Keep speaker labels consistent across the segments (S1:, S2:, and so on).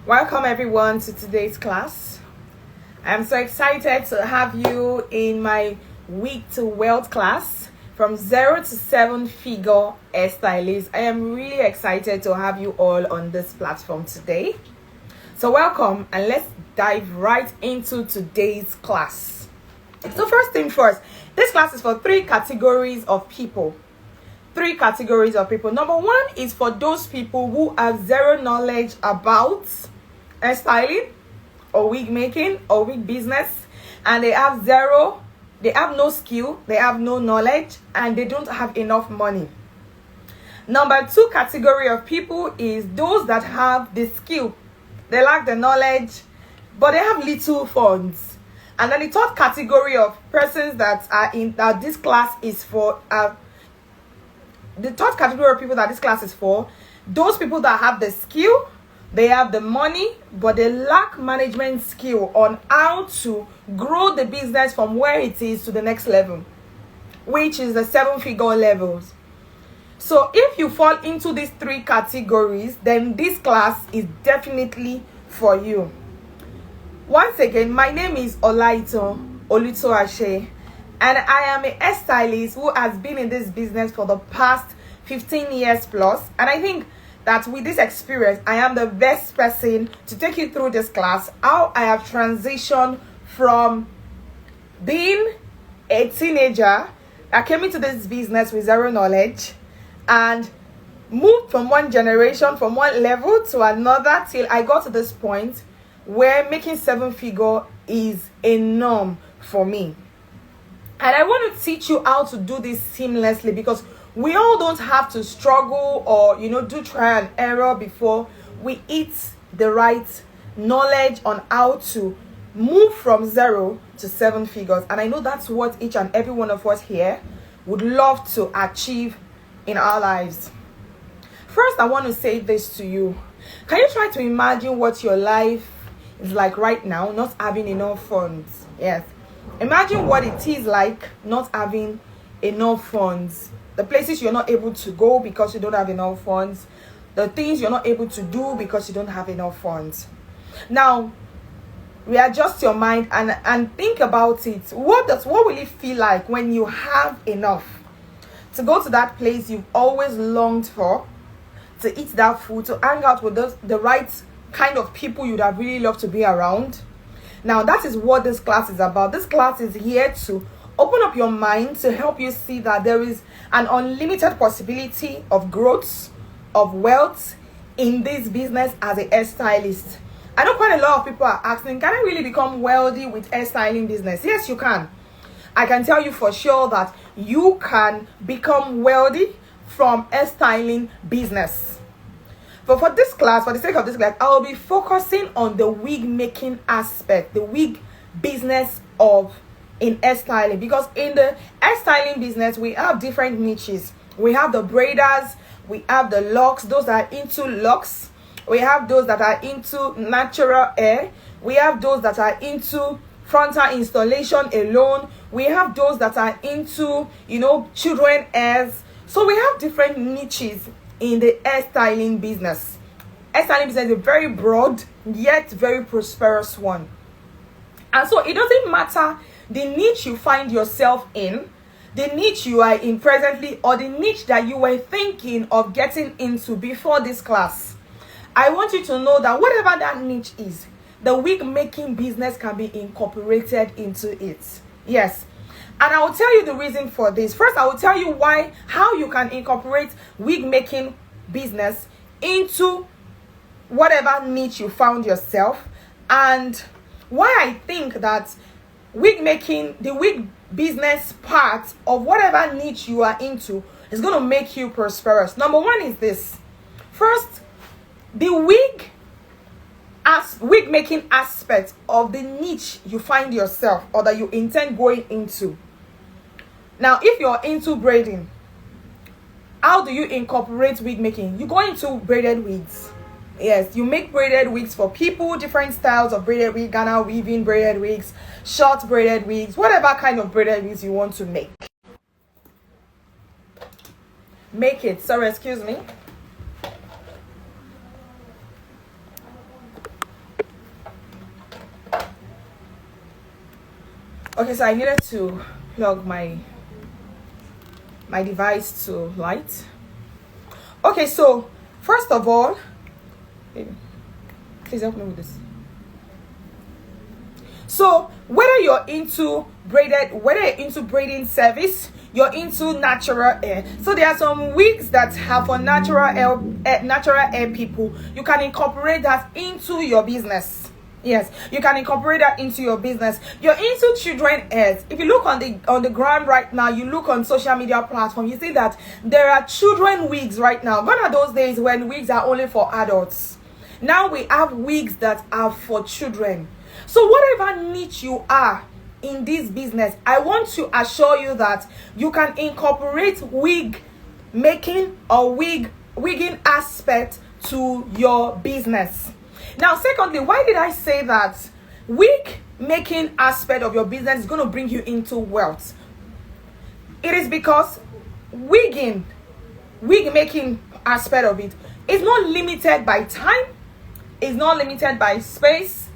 S1: Welcome everyone to today's class. I'm so excited to have you in my Wig to Wealth class from 0 to 7-figure hairstylist. I am really excited to have you all on this platform today. So welcome, and let's dive right into today's class. So first thing first, this class is for three categories of people. Number one is for those people who have zero knowledge about hairstyling or wig making or wig business, and they have no skill, they have no knowledge, and they don't have enough money. Number two category of people is those that have the skill, they lack the knowledge, but they have little funds. And then the third category of persons that are in that this class is for the third category of people that this class is for, those people that have the skill, they have the money, but they lack management skill on how to grow the business from where it is to the next level, which is the 7-figure levels. So if you fall into these three categories, then this class is definitely for you. Once again, my name is Olaito Olutoashe, and I am a hairstylist who has been in this business for the past 15 years plus. And I think that with this experience, I am the best person to take you through this class, how I have transitioned from being a teenager that came into this business with zero knowledge and moved from one generation, from one level to another, till I got to this point where making 7-figure is a norm for me. And I want to teach you how to do this seamlessly, because we all don't have to struggle or do trial and error before we hit the right knowledge on how to move from 0 to 7 figures. And I know that's what each and every one of us here would love to achieve in our lives. First, I want to say this to you. Can you try to imagine what your life is like right now, not having enough funds? Yes. Imagine what it is like not having enough funds. The places you're not able to go because you don't have enough funds. The things you're not able to do because you don't have enough funds. Now, readjust your mind and think about it. What will it feel like when you have enough to go to that place you've always longed for, to eat that food, to hang out with the right kind of people you'd have really loved to be around? Now, that is what this class is about. This class is here to open up your mind, to help you see that there is an unlimited possibility of growth, of wealth in this business as a hairstylist. I know quite a lot of people are asking, can I really become wealthy with hairstyling business? Yes, you can. I can tell you for sure that you can become wealthy from hairstyling business. But for this class, for the sake of this class, I'll be focusing on the wig making aspect, the wig business in hairstyling. Because in the hairstyling business, we have different niches. We have the braiders, we have the locks, those that are into locks. We have those that are into natural hair. We have those that are into frontal installation alone. We have those that are into, children hairs. So we have different niches in the hairstyling business. Hairstyling business is a very broad yet very prosperous one. And so it doesn't matter the niche you find yourself in, the niche you are in presently, or the niche that you were thinking of getting into before this class. I want you to know that whatever that niche is, the wig making business can be incorporated into it. Yes. And I will tell you the reason for this. First, I will tell you how you can incorporate wig making business into whatever niche you found yourself, and why I think that wig making, the wig business part of whatever niche you are into, is going to make you prosperous. Number one is this. First, the wig making aspect of the niche you find yourself or that you intend going into. Now, if you're into braiding, how do you incorporate wig making? You go into braided wigs. Yes, you make braided wigs for people, different styles of braided wig, Ghana weaving braided wigs, short braided wigs, whatever kind of braided wigs you want to make. Make it. Sorry, excuse me. Okay, so I needed to plug my device to light. Okay, so first of all, baby, please help me with this. So whether you're into braiding service, you're into natural hair. So there are some wigs that have for natural hair people. You can incorporate that into your business. Yes, you can incorporate that into your business. You're into children hairs. If you look on the ground right now, you look on social media platforms, you see that there are children wigs right now. Gone are those days when wigs are only for adults. Now we have wigs that are for children. So whatever niche you are in this business, I want to assure you that you can incorporate wig making or wigging aspect to your business. Now, secondly, why did I say that wig making aspect of your business is going to bring you into wealth? It is because wig making aspect of it is not limited by time, it's not limited by space.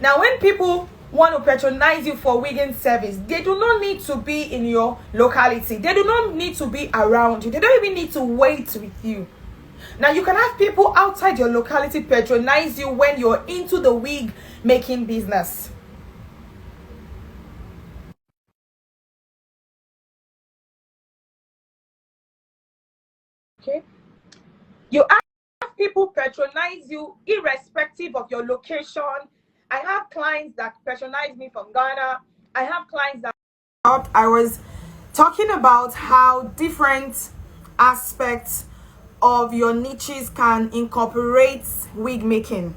S1: Now, when people want to patronize you for wigging service, they do not need to be in your locality. They do not need to be around you. They don't even need to wait with you. Now, you can have people outside your locality patronize you when you're into the wig making business. Okay. You have people patronize you irrespective of your location. I have clients that patronize me from Ghana. I have clients that I was talking about how different aspects of your niches can incorporate wig making,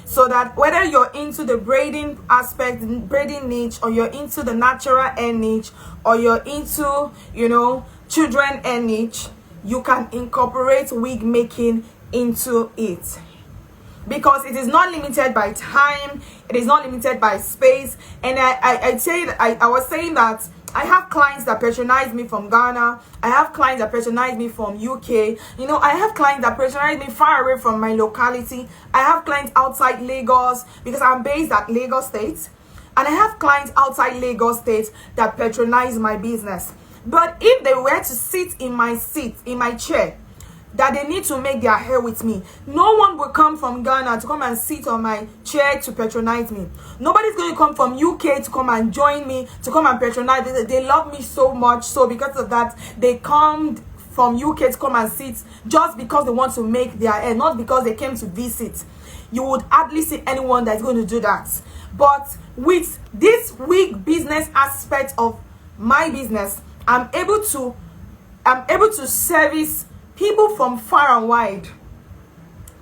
S1: so that whether you're into the braiding aspect, braiding niche, or you're into the natural hair niche, or you're into children hair niche, you can incorporate wig making into it, because it is not limited by time, it is not limited by space. And I was saying that I have clients that patronize me from Ghana. I have clients that patronize me from UK. I have clients that patronize me far away from my locality. I have clients outside Lagos because I'm based at Lagos State. And I have clients outside Lagos State that patronize my business. But if they were to sit in my chair, that they need to make their hair with me, no one will come from Ghana to come and sit on my chair to patronize me. Nobody's going to come from UK to come and join me, to come and patronize me. They love me so much, so because of that, they come from UK to come and sit just because they want to make their hair, not because they came to visit. You would hardly see anyone that's going to do that. But with this wig business aspect of my business, I'm able to service people from far and wide.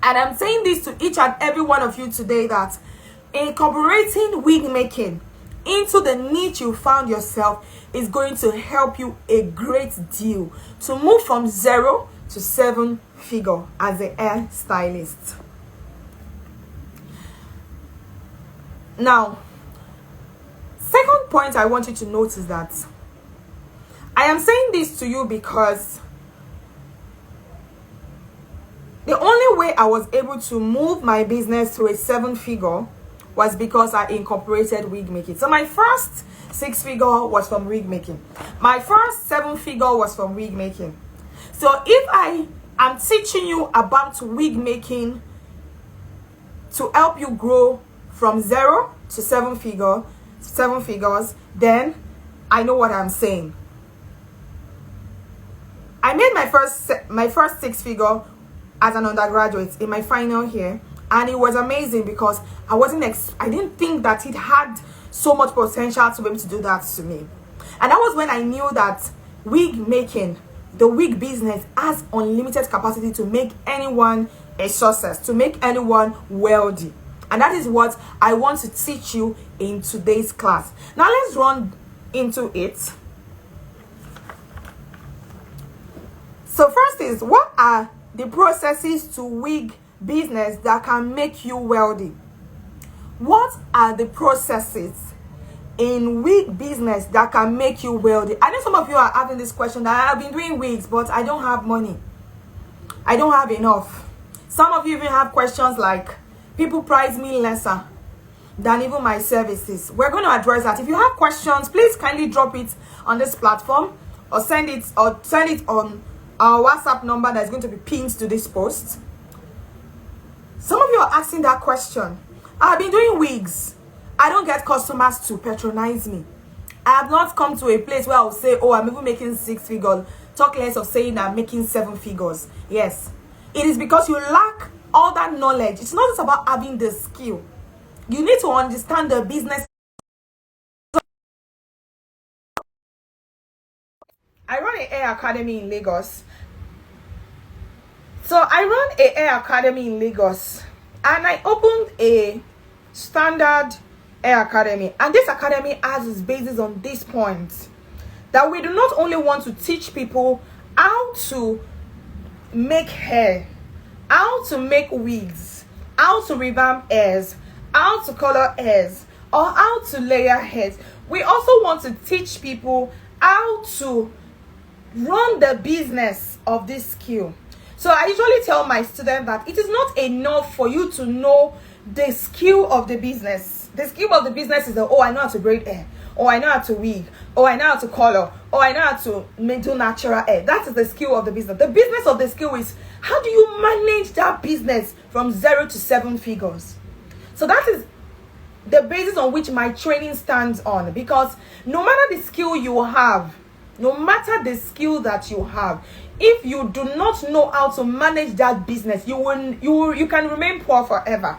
S1: And I'm saying this to each and every one of you today, that incorporating wig making into the niche you found yourself is going to help you a great deal to move from 0 to 7 figure as a hair stylist. Now, second point I want you to notice that I am saying this to you because the only way I was able to move my business to a 7 figure was because I incorporated wig making. So my first 6 figure was from wig making. My first 7 figure was from wig making. So if I am teaching you about wig making to help you grow from 0 to 7 figures, then I know what I'm saying. I made my first 6 figure as an undergraduate in my final year, and it was amazing because I didn't think that it had so much potential to be able to do that to me. And that was when I knew that wig making, the wig business, has unlimited capacity to make anyone a success, to make anyone wealthy. And that is what I want to teach you in today's class. Now let's run into it. So first is, what are the processes to wig business that can make you wealthy? What are the processes in wig business that can make you wealthy? I know some of you are having this question, that I've been doing wigs, but I don't have money. I don't have enough. Some of you even have questions like, people price me lesser. than even my services. We're going to address that. If you have questions, please kindly drop it on this platform, or send it on our WhatsApp number that's going to be pinned to this post. Some of you are asking that question. I've been doing wigs. I don't get customers to patronize me. I have not come to a place where I'll say, oh, I'm even making 6 figures. Talk less of saying I'm making 7 figures. Yes. It is because you lack all that knowledge. It's not just about having the skill. You need to understand the business. I run a hair academy in Lagos. So I run a hair academy in Lagos, and I opened a standard hair academy, and this academy has its basis on this point, that we do not only want to teach people how to make hair, how to make wigs, how to revamp hairs, how to color hairs, or how to layer hairs. We also want to teach people how to run the business of this skill. So I usually tell my students that it is not enough for you to know the skill of the business. The skill of the business is that, oh, I know how to braid hair, or I know how to wig, or I know how to color, or I know how to do natural hair. That is the skill of the business. The business of the skill is, how do you manage that business from 0 to 7 figures? So that is the basis on which my training stands on, because no matter the skill you have, no matter the skill that you have, if you do not know how to manage that business, you can remain poor forever.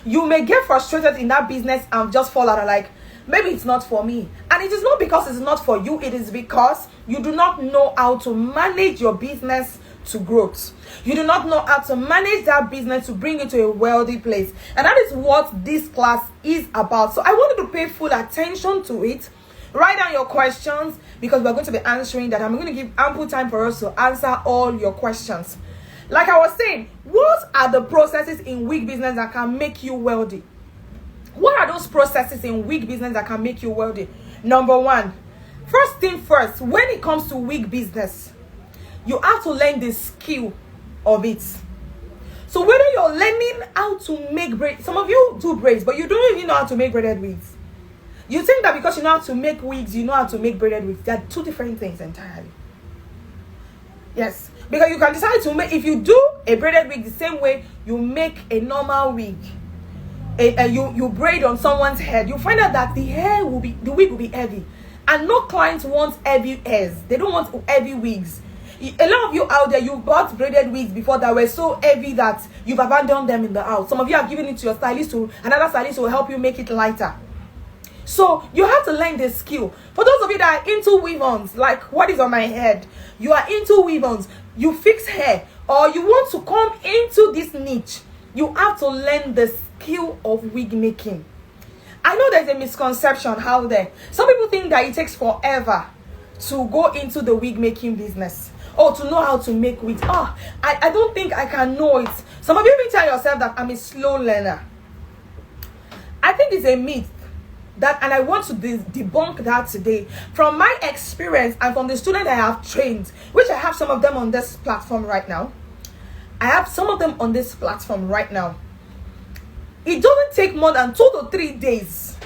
S1: You may get frustrated in that business and just fall out of like, maybe it's not for me. And it is not because it's not for you, it is because you do not know how to manage your business to growth. You do not know how to manage that business to bring it to a wealthy place. And that is what this class is about. So I wanted to pay full attention to it. Write down your questions, because we're going to be answering that. I'm going to give ample time for us to answer all your questions. Like I was saying, what are the processes in wig business that can make you wealthy? What are those processes in wig business that can make you wealthy? Number one, first thing first, when it comes to wig business, you have to learn the skill of it. So whether you're learning how to make braids, some of you do braids, but you don't even know how to make braided wigs. You think that because you know how to make wigs, you know how to make braided wigs. They are two different things entirely. Yes, because you can decide to make, if you do a braided wig the same way you make a normal wig, you braid on someone's head, you find out that the wig will be heavy, and no clients want heavy hairs. They don't want heavy wigs. A lot of you out there, you bought braided wigs before that were so heavy that you've abandoned them in the house. Some of you have given it to your stylist, to another stylist who will help you make it lighter. So you have to learn the skill. For those of you that are into weave-ons, like what is on my head, you are into weave-ons, you fix hair, or you want to come into this niche, you have to learn the skill of wig making. I know there's a misconception out there. Some people think that it takes forever to go into the wig making business, or to know how to make wigs. I don't think I can know it. Some of you may tell yourself that I'm a slow learner. I think it's a myth. And I want to debunk that today from my experience and from the students I have trained, which I have some of them on this platform right now. It doesn't take more than 2 to 3 days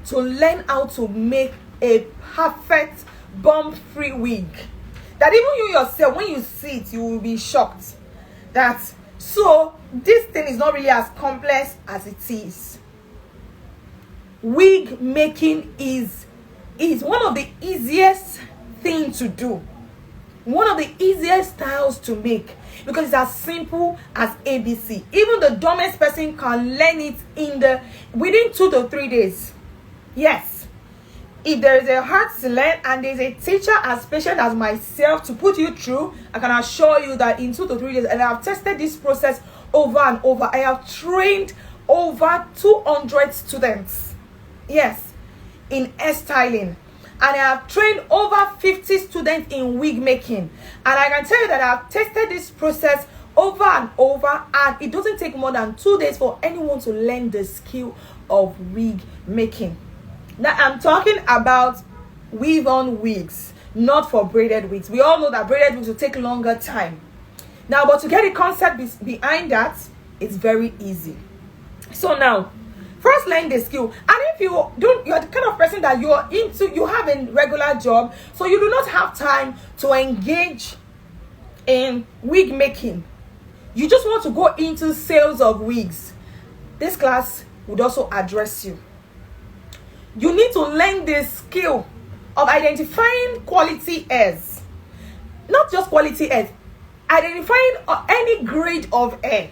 S1: to learn how to make a perfect bump-free wig that even you yourself, when you see it, you will be shocked. So this thing is not really as complex as it is. Wig making is one of the easiest things to do, one of the easiest styles to make, because it's as simple as ABC. Even the dumbest person can learn it within 2 to 3 days. Yes, if there is a heart to learn and there's a teacher as patient as myself to put you through, I can assure you that in 2 to 3 days, and I have tested this process over and over. I have trained over 200 students. Yes, in hairstyling, and I have trained over 50 students in wig making, and I can tell you that I have tested this process over and over, and it doesn't take more than 2 days for anyone to learn the skill of wig making. Now I'm talking about weave-on wigs, not for braided wigs. We all know that braided wigs will take longer time. Now, but to get the concept behind that, it's very easy. So now, first just learn the skill. And if you're the kind of person that you have a regular job, so you do not have time to engage in wig making, you just want to go into sales of wigs, this class would also address you. You need to learn the skill of identifying quality hairs, not just quality hairs, identifying any grade of hair.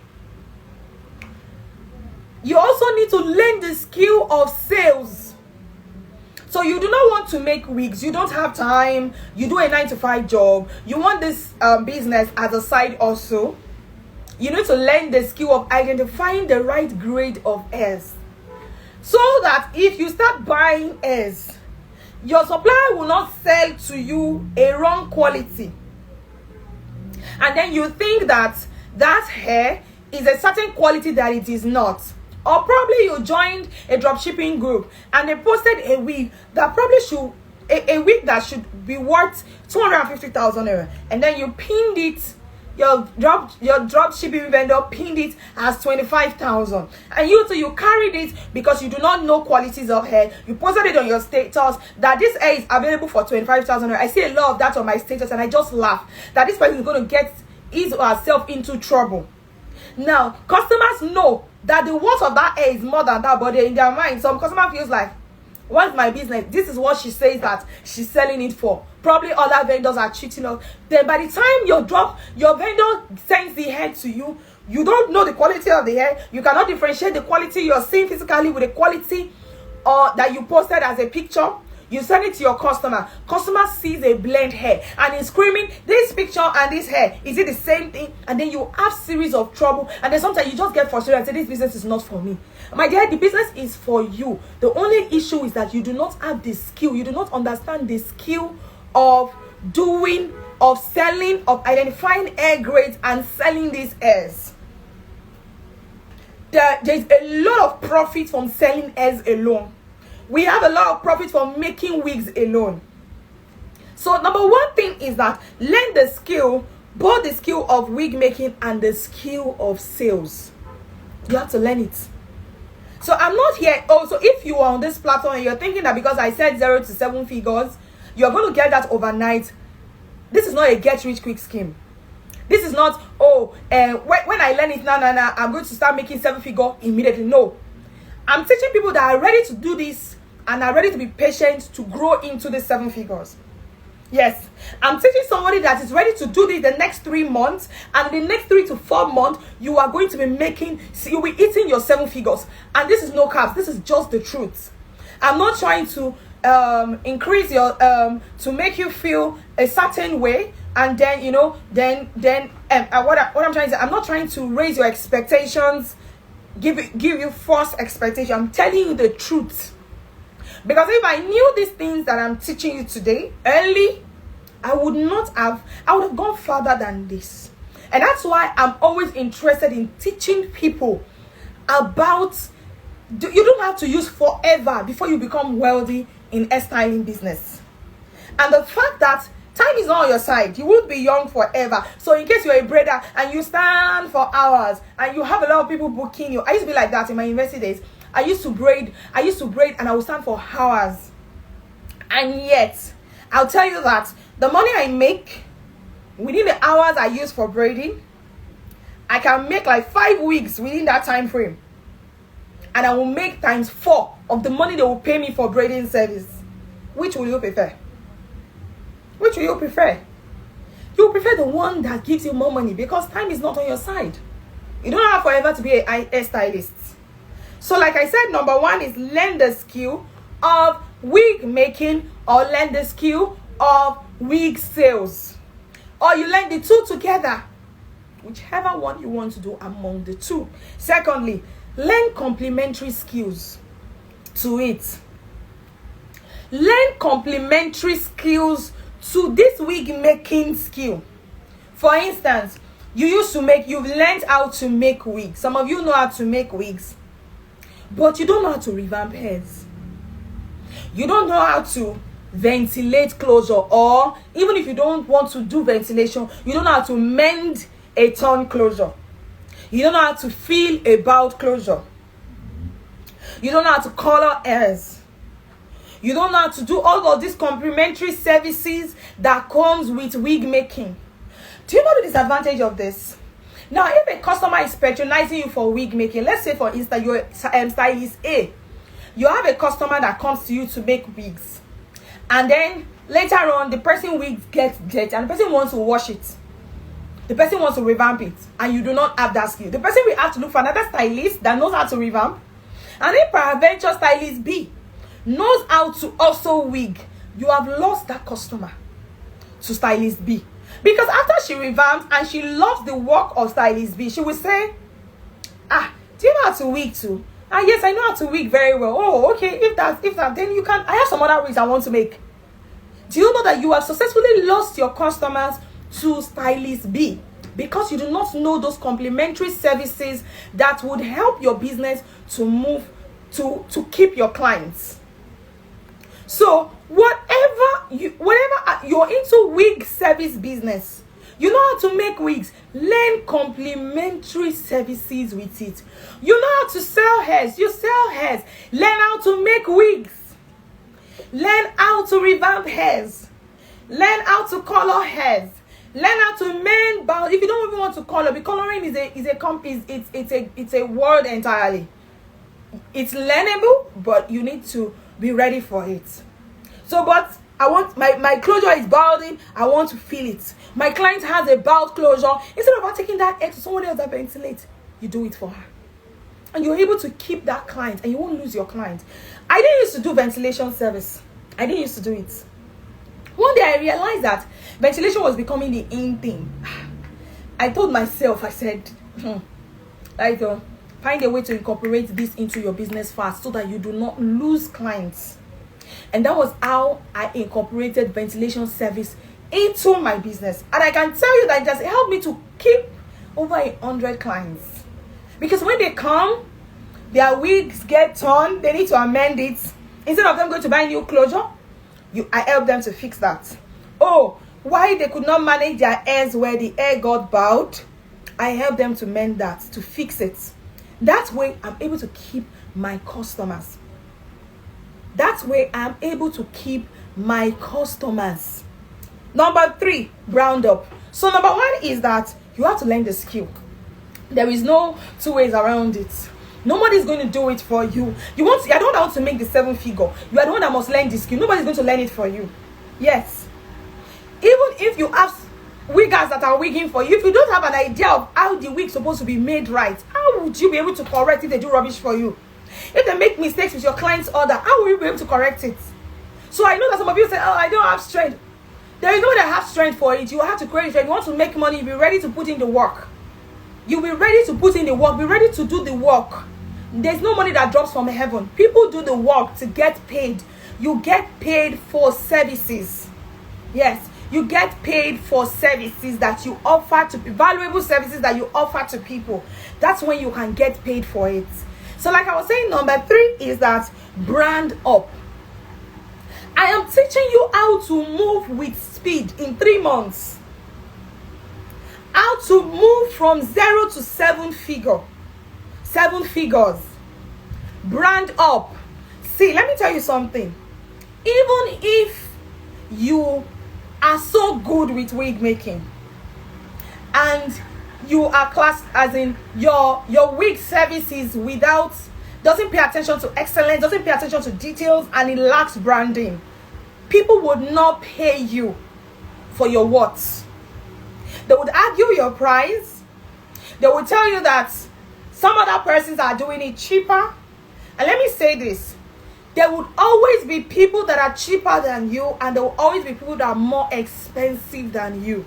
S1: You also need to learn the skill of sales. So you do not want to make wigs, you don't have time, you do a 9-to-5 job, you want this business as a side also. You need to learn the skill of identifying the right grade of hairs, so that if you start buying hairs, your supplier will not sell to you a wrong quality, and then you think that that hair is a certain quality that it is not. Or probably you joined a dropshipping group and they posted a wig that probably should a wig that should be worth 250,000 naira, and then you pinned it, your drop shipping vendor pinned it as 25,000, and you carried it because you do not know qualities of hair. You posted it on your status that this hair is available for 25,000. I see a lot of that on my status, and I just laugh that this person is going to get his or herself into trouble. Now, customers know that the worth of that hair is more than that, but in their mind, some customer feels like, what's my business? This is what she says that she's selling it for. Probably other vendors are cheating us. Then by the time your vendor sends the hair to you, you don't know the quality of the hair. You cannot differentiate the quality you're seeing physically with the quality that you posted as a picture. You send it to your customer. Customer sees a blend hair and is screaming, this picture and this hair, is it the same thing? And then you have series of trouble, and then sometimes you just get frustrated and say, this business is not for me. My dear, the business is for you. The only issue is that you do not have the skill. You do not understand the skill of selling, of identifying hair grades and selling these hairs. There's a lot of profit from selling hairs alone. We have a lot of profit from making wigs alone. So number one thing is that learn the skill, both the skill of wig making and the skill of sales. You have to learn it. So I'm not here. So if you are on this platform and you're thinking that because I said 0 to 7 figures, you're going to get that overnight, this is not a get rich quick scheme. This is not, when I learn it now, I'm going to start making 7 figures immediately. No. I'm teaching people that are ready to do this and are ready to be patient to grow into the 7 figures. Yes, I'm teaching somebody that is ready to do this the next 3 months, and the next 3 to 4 months, you are going to be you'll be eating your 7 figures. And this is no caps. This is just the truth. I'm not trying to increase your to make you feel a certain way, and then what I'm trying to say, I'm not trying to raise your expectations, give you false expectation. I'm telling you the truth, because if I knew these things that I'm teaching you today early, I would have gone further than this. And that's why I'm always interested in teaching people about you don't have to use forever before you become wealthy in hairstyling business. And the fact that time is not on your side, you won't be young forever. So in case you're a braider and you stand for hours and you have a lot of people booking you, I used to be like that in my university days. I used to braid and I would stand for hours. And yet, I'll tell you that the money I make within the hours I use for braiding, I can make like 5 weeks within that time frame. And I will make times 4 of the money they will pay me for braiding service. Which will you prefer? Which will you prefer? You prefer the one that gives you more money, because time is not on your side. You don't have forever to be a hairstylist. So like I said, number 1 is learn the skill of wig making, or learn the skill of wig sales. Or you learn the two together. Whichever one you want to do among the two. Secondly, learn complementary skills to it. Learn complementary skills to this wig making skill. For instance, you've learned how to make wigs. Some of you know how to make wigs, but you don't know how to revamp heads. You don't know how to ventilate closure, or even if you don't want to do ventilation, you don't know how to mend a torn closure. You don't know how to feel about closure. You don't know how to color hairs. You don't know how to do all of these complimentary services that comes with wig making. Do you know the disadvantage of this? Now, if a customer is patronizing you for wig making, let's say for instance, you're stylist A. You have a customer that comes to you to make wigs. And then later on, the person wigs gets dirty and the person wants to wash it. The person wants to revamp it. And you do not have that skill. The person will have to look for another stylist that knows how to revamp. And if peradventure stylist B knows how to also wig, you have lost that customer to stylist B. Because after she revamps and she loves the work of stylist B, she will say, do you know how to wig too? Yes, I know how to wig very well. Oh, okay, if that, then you can, I have some other wigs I want to make. Do you know that you have successfully lost your customers to stylist B because you do not know those complimentary services that would help your business to move, to keep your clients? So whatever you're into wig service business, you know how to make wigs, learn complimentary services with it. You know how to sell hairs, you sell hairs. Learn how to make wigs. Learn how to revamp hairs. Learn how to color hairs. Learn how to mend bounds. If you don't even want to color, because coloring it's a word entirely. It's learnable, but you need to be ready for it. So, but I want my closure is balding. I want to feel it. My client has a bald closure. Instead of her taking that egg to someone else that ventilates, you do it for her, and you're able to keep that client, and you won't lose your client. I didn't used to do ventilation service. I didn't used to do it. One day I realized that ventilation was becoming the in thing. I told myself, I said, find a way to incorporate this into your business fast so that you do not lose clients. And that was how I incorporated ventilation service into my business. And I can tell you that it has helped me to keep over 100 clients. Because when they come, their wigs get torn, they need to amend it. Instead of them going to buy new closure, I help them to fix that. Oh, why they could not manage their hairs where the hair got bowed, I help them to mend that, to fix it. That way, I'm able to keep my customers. That way, I'm able to keep my customers. Number 3, round up. So number 1 is that you have to learn the skill. There is no two ways around it. Nobody's going to do it for you. I don't want to make the 7-figure. You are the one that must learn the skill. Nobody's going to learn it for you. Yes. Even if you have wiggers that are wigging for you, if you don't have an idea of how the wig is supposed to be made right, how would you be able to correct if they do rubbish for you? If they make mistakes with your client's order, how will you be able to correct it? So I know that some of you say, I don't have strength. There is no one that has strength for it. You have to create strength. You want to make money, you'll be ready to put in the work. You'll be ready to put in the work. Be ready to do the work. There's no money that drops from heaven. People do the work to get paid. You get paid for services. Yes, you get paid for services that you offer to valuable services that you offer to people. That's when you can get paid for it. So like I was saying, number 3 is that brand up. I am teaching you how to move with speed in 3 months. How to move from 0 to 7 figures. Brand up. See, let me tell you something. Even if you are so good with wig making and you are classed as in your wig services doesn't pay attention to excellence, doesn't pay attention to details, and it lacks branding, people would not pay you for your worth. They would argue your price. They would tell you that some other persons are doing it cheaper. And let me say this, there would always be people that are cheaper than you, and there will always be people that are more expensive than you.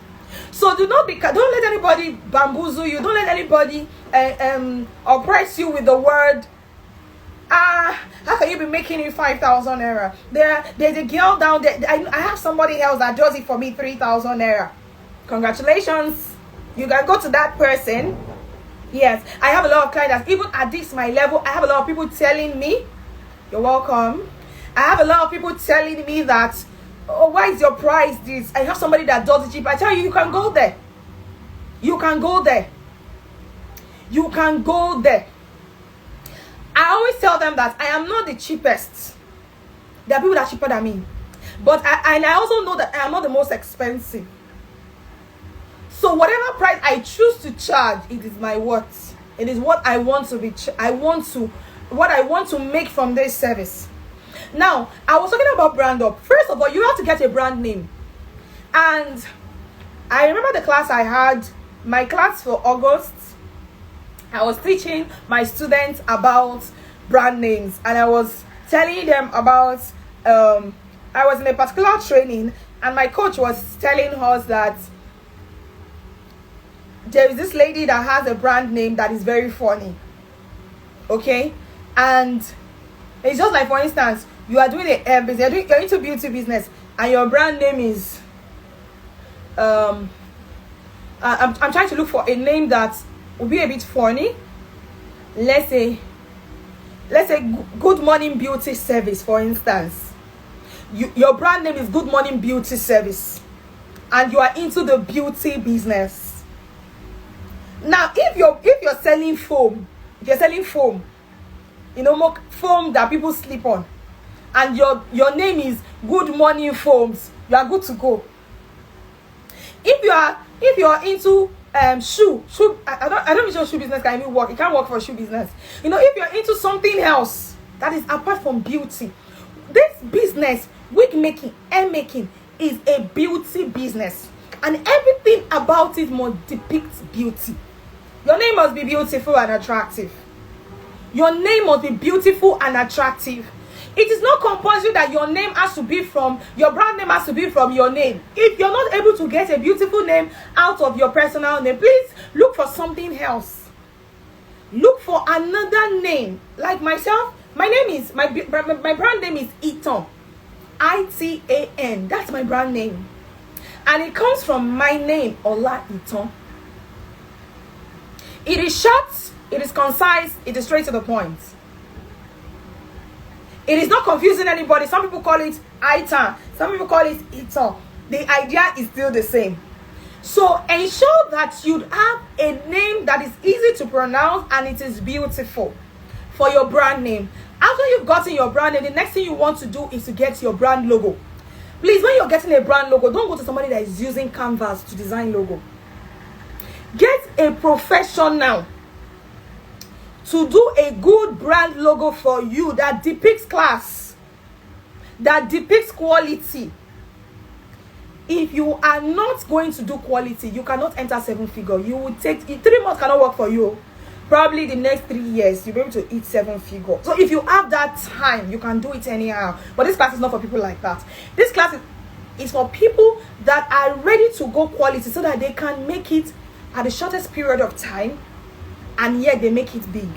S1: So don't let anybody bamboozle you. Don't let anybody oppress you with the word, how can you be making it 5,000 naira? There's a girl down there. I have somebody else that does it for me 3,000 naira. Congratulations. You can go to that person. Yes, I have a lot of clients. Even at this my level, I have a lot of people telling me, you're welcome. I have a lot of people telling me that, oh, why is your price this? I have somebody that does it cheap. I tell you, you can go there. You can go there. You can go there. I always tell them that I am not the cheapest. There are people that are cheaper than me, but I also know that I am not the most expensive. So whatever price I choose to charge, it is my worth. It is what I want to be. What I want to make from this service. Now, I was talking about brand up. First of all, you have to get a brand name. And I remember the class I had, my class for August. I was teaching my students about brand names, and I was telling them about I was in a particular training, and my coach was telling us that there is this lady that has a brand name that is very funny. Okay? And it's just like, for instance, you are doing a hair business, you're into beauty business, and your brand name is I'm trying to look for a name that will be a bit funny. Let's say Good Morning Beauty Service, for instance. Your brand name is Good Morning Beauty Service, and you are into the beauty business. Now, if you're selling foam, more foam that people sleep on, and your name is Good Morning Foams, you are good to go. If you are into shoe, I don't know shoe business can even work. It can't work for shoe business. If you're into something else that is apart from beauty, this business, wig making, hair making, is a beauty business, and everything about it must depict beauty. Your name must be beautiful and attractive. Your name must be beautiful and attractive. It is not compulsory that your name has to be from, your brand name has to be from your name. If you're not able to get a beautiful name out of your personal name, please look for something else. Look for another name. Like myself, my brand name is Itan. Itan. That's my brand name. And it comes from my name, Ola Itan. It is short, it is concise, it is straight to the point. It is not confusing anybody. Some people call it Itan, some people call it Itan. The idea is still the same. So ensure that you have a name that is easy to pronounce and it is beautiful for your brand name. After you've gotten your brand name, the next thing you want to do is to get your brand logo. Please, when you're getting a brand logo, don't go to somebody that is using Canvas to design logo. Get a professional to do a good brand logo for you that depicts class, that depicts quality. If you are not going to do quality, you cannot enter 7 figure. You will take 3 months cannot work for you. Probably the next 3 years you'll be able to eat 7 figure. So if you have that time, you can do it anyhow. But this class is not for people like that. This class is for people that are ready to go quality so that they can make it at the shortest period of time, and yet they make it big.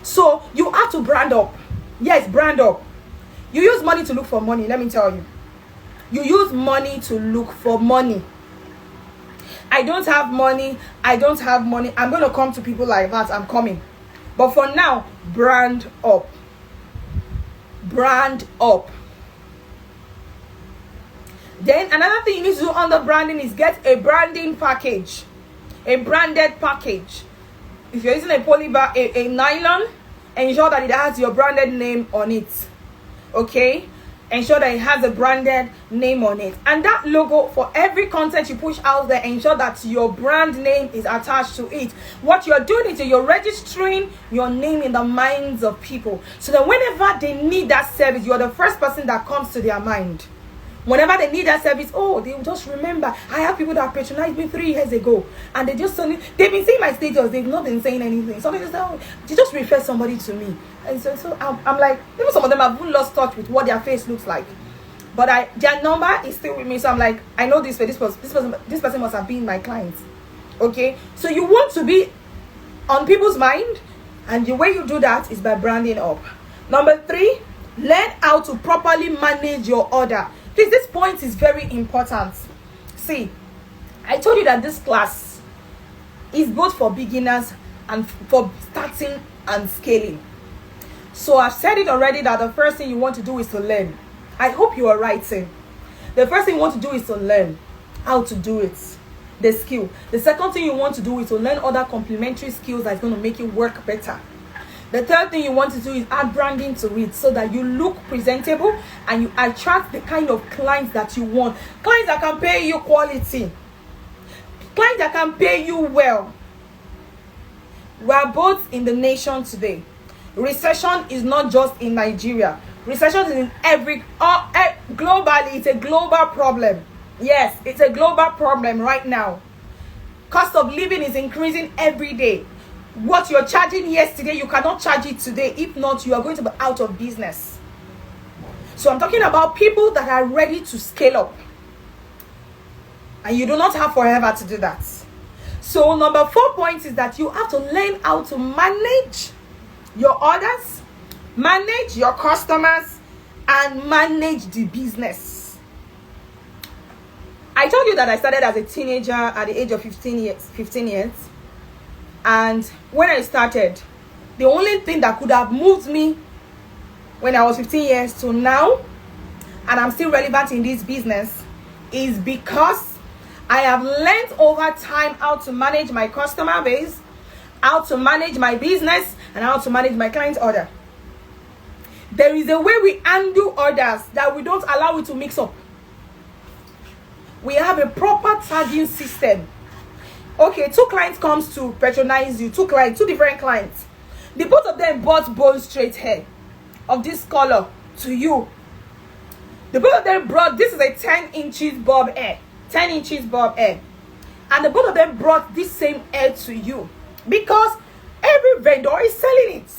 S1: So you have to brand up. Yes, brand up. You use money to look for money. Let me tell you, you use money to look for money. I don't have money. I'm going to come to people like that. I'm coming. But for now, brand up. Brand up. Then another thing you need to do under branding is get a branding package, a branded package. If you're using a polybar, a nylon, ensure that it has your branded name on it. Okay, ensure that it has a branded name on it, and that logo, for every content you push out there, ensure that your brand name is attached to it. What you're doing is you're registering your name in the minds of people, so that whenever they need that service, you're the first person that comes to their mind. Whenever they need that service, they will just remember. I have people that patronized me 3 years ago, and they've been seeing my status, they've not been saying anything. So they just say, they just refer somebody to me. And so I'm like, even some of them have lost touch with what their face looks like. But their number is still with me. So I'm like, I know this person must have been my client. Okay? So you want to be on people's mind, and the way you do that is by branding up. Number 3, learn how to properly manage your order. Please, this point is very important. See, I told you that this class is both for beginners and for starting and scaling. So I've said it already that the first thing you want to do is to learn. I hope you are writing. The first thing you want to do is to learn how to do it, the skill. The second thing you want to do is to learn other complementary skills that's going to make you work better. The third thing you want to do is add branding to it so that you look presentable and you attract the kind of clients that you want. Clients that can pay you quality. Clients that can pay you well. We are both in the nation today. Recession is not just in Nigeria. Recession is in globally. It's a global problem. Yes, it's a global problem right now. Cost of living is increasing every day. What you're charging yesterday, you cannot charge it today. If not, you are going to be out of business. So I'm talking about people that are ready to scale up. And you do not have forever to do that. So number 4 point is that you have to learn how to manage your orders, manage your customers, and manage the business. I told you that I started as a teenager at the age of 15 years. And when I started, the only thing that could have moved me when I was 15 years to now, and I'm still relevant in this business, is because I have learned over time how to manage my customer base, how to manage my business, and how to manage my client's order. There is a way we handle orders that we don't allow it to mix up. We have a proper tagging system. Okay, 2 clients comes to patronize you. 2 different clients. The both of them bought bone straight hair of this color to you. The both of them brought, this is a 10 inches bob hair. 10 inches bob hair. And the both of them brought this same hair to you. Because every vendor is selling it.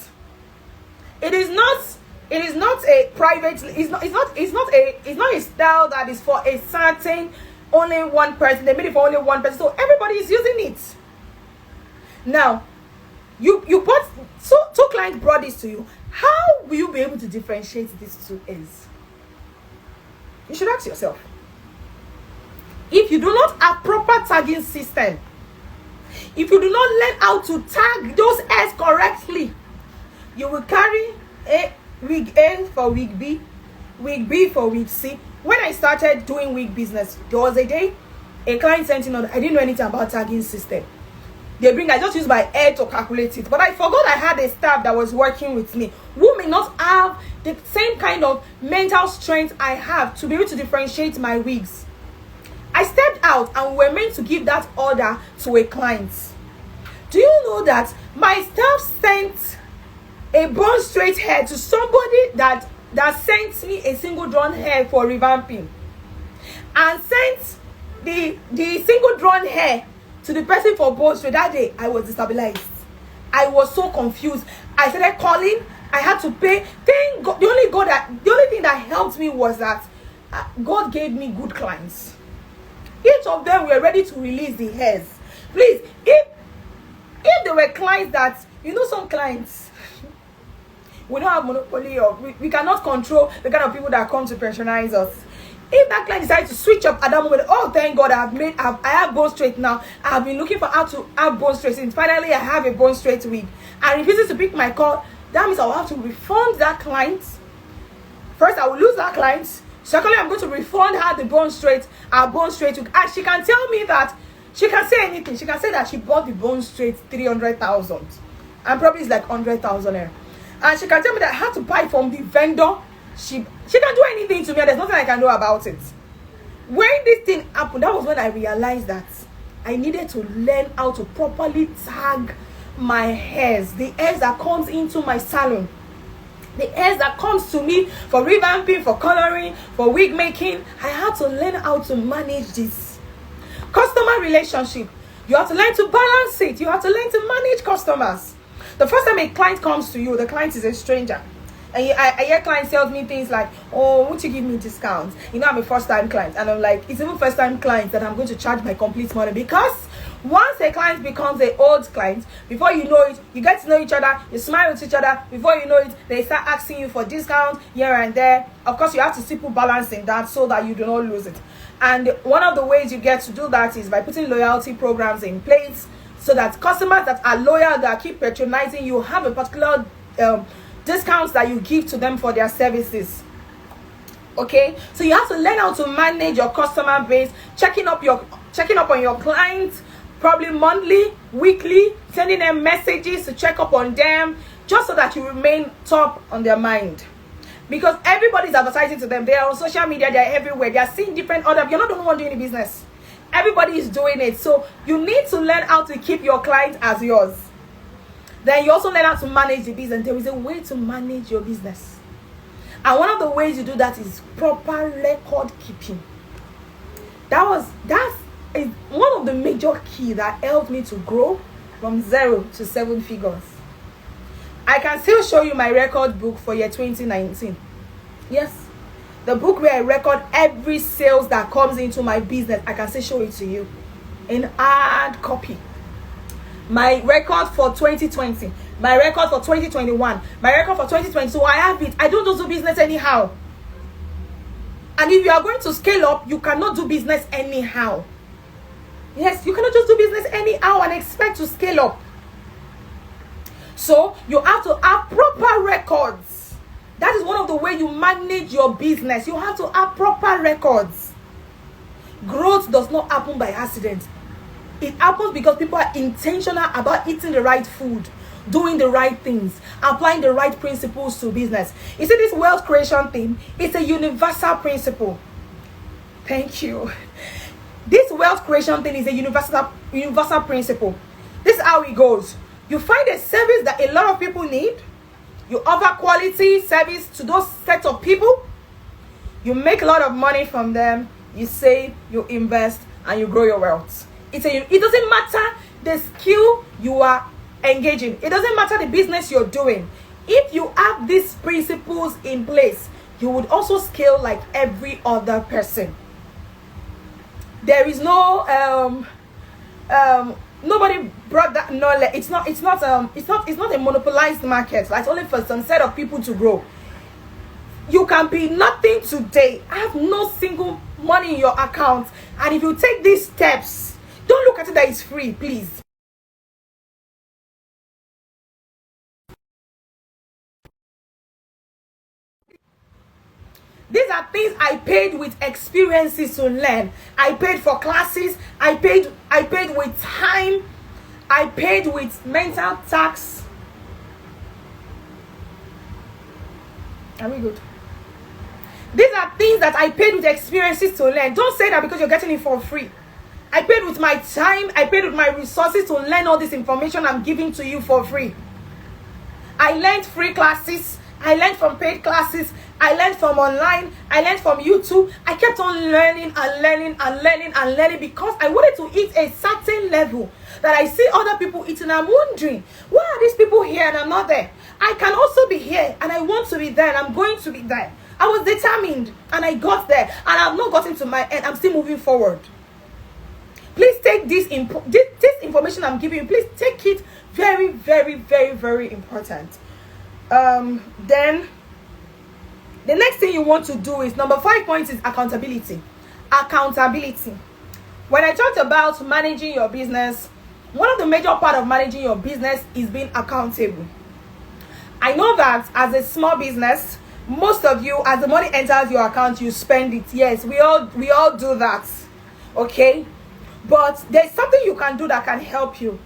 S1: It is not a private, it's not a style that is for a certain only one person. They made it for only one person, so everybody is using it. Now you bought, so 2 clients brought this to you. How will you be able to differentiate these 2 ends? You should ask yourself. If you do not have proper tagging system, if you do not learn how to tag those ends correctly, you will carry a wig A for wig B for wig C. When I started doing wig business, there was a day a client sent in on, I didn't know anything about tagging system. I just used my head to calculate it, but I forgot I had a staff that was working with me who may not have the same kind of mental strength I have to be able to differentiate my wigs. I stepped out and we were meant to give that order to a client. Do you know that my staff sent a bone straight hair to somebody that sent me a single drawn hair for revamping, and sent the single drawn hair to the person for bone straight? That day I was destabilized. I was so confused. I started calling. I had to pay. Thank God. The only thing that helped me was that God gave me good clients. Each of them were ready to release the hairs. Please, if there were clients that, some clients, we don't have monopoly of, we cannot control the kind of people that come to patronize us. If that client decides to switch up at that moment, oh thank God, I have bone straight now. I've been looking for how to have bone straight, and finally I have a bone straight wig, and refuses to pick my call, that means I will have to refund that client. First, I will lose that client. Secondly, I'm going to refund her the bone straight, our bone straight wig. And she can tell me that, she can say anything. She can say that she bought the bone straight 300,000, and probably it's like 100,000 naira. And she can tell me that I had to buy from the vendor. She can do anything to me. There's nothing I can do about it. When this thing happened, that was when I realized that I needed to learn how to properly tag my hairs, the hairs that comes into my salon, the hairs that comes to me for revamping, for coloring, for wig making. I had to learn how to manage this. Customer relationship, you have to learn to balance it. You have to learn to manage customers. The first time a client comes to you, the client is a stranger. And I hear clients tell me things like, oh, won't you give me discounts? I'm a first-time client. And I'm like, it's even first-time clients that I'm going to charge my complete money. Because once a client becomes an old client, before you know it, you get to know each other, you smile with each other. Before you know it, they start asking you for discounts here and there. Of course, you have to still put balance in that so that you do not lose it. And one of the ways you get to do that is by putting loyalty programs in place, so that customers that are loyal, that keep patronizing you, have a particular discounts that you give to them for their services. Okay, so you have to learn how to manage your customer base, checking up on your clients, probably monthly, weekly, sending them messages to check up on them, just so that you remain top on their mind. Because everybody's advertising to them. They are on social media, they are everywhere. They are seeing different other. You're not the only one doing the business. Everybody is doing it. So you need to learn how to keep your clients as yours. Then you also learn how to manage the business. There is a way to manage your business. And one of the ways you do that is proper record keeping. That's one of the major key that helped me to grow from 0 to 7 figures. I can still show you my record book for year 2019. Yes, the book where I record every sales that comes into my business. I can still show it to you in hard copy. My record for 2020, my record for 2021, my record for 2022. I have it. I don't do business anyhow. And if you are going to scale up, you cannot do business anyhow. Yes, you cannot just do business anyhow and expect to scale up. So you have to have proper records. That is one of the ways you manage your business. You have to have proper records. Growth does not happen by accident. It happens because people are intentional about eating the right food, doing the right things, applying the right principles to business. You see, this wealth creation thing, it's a universal principle. Thank you. This wealth creation thing is a universal principle. This is how it goes. You find a service that a lot of people need. You offer quality service to those set of people. You make a lot of money from them. You save, you invest, and you grow your wealth. It doesn't matter the skill you are engaging. It doesn't matter the business you're doing. If you have these principles in place, you would also scale like every other person. There is no nobody brought that knowledge. It's not a monopolized market. Like, it's only for some set of people to grow. You can be nothing today, have no single money in your account, and if you take these steps, don't look at it that it's free, please. These are things I paid with experiences to learn. I paid for classes. I paid with time. I paid with mental tax. Are we good? These are things that I paid with experiences to learn. Don't say that because you're getting it for free. I paid with my time. I paid with my resources to learn all this information I'm giving to you for free. I learned free classes. I learned from paid classes. I learned from online. I learned from YouTube. I kept on learning and learning and learning and learning because I wanted to hit a certain level that I see other people eating. I'm wondering, why are these people here and I'm not there? I can also be here and I want to be there and I'm going to be there. I was determined and I got there and I've not gotten to my end. I'm still moving forward. Please take this information I'm giving you. Please take it very, very, very, very important. Then the next thing you want to do is number 5 points is accountability. Accountability. When I talked about managing your business, one of the major part of managing your business is being accountable. I know that as a small business, most of you, as the money enters your account, you spend it. Yes, we all do that. Okay? But there's something you can do that can help you.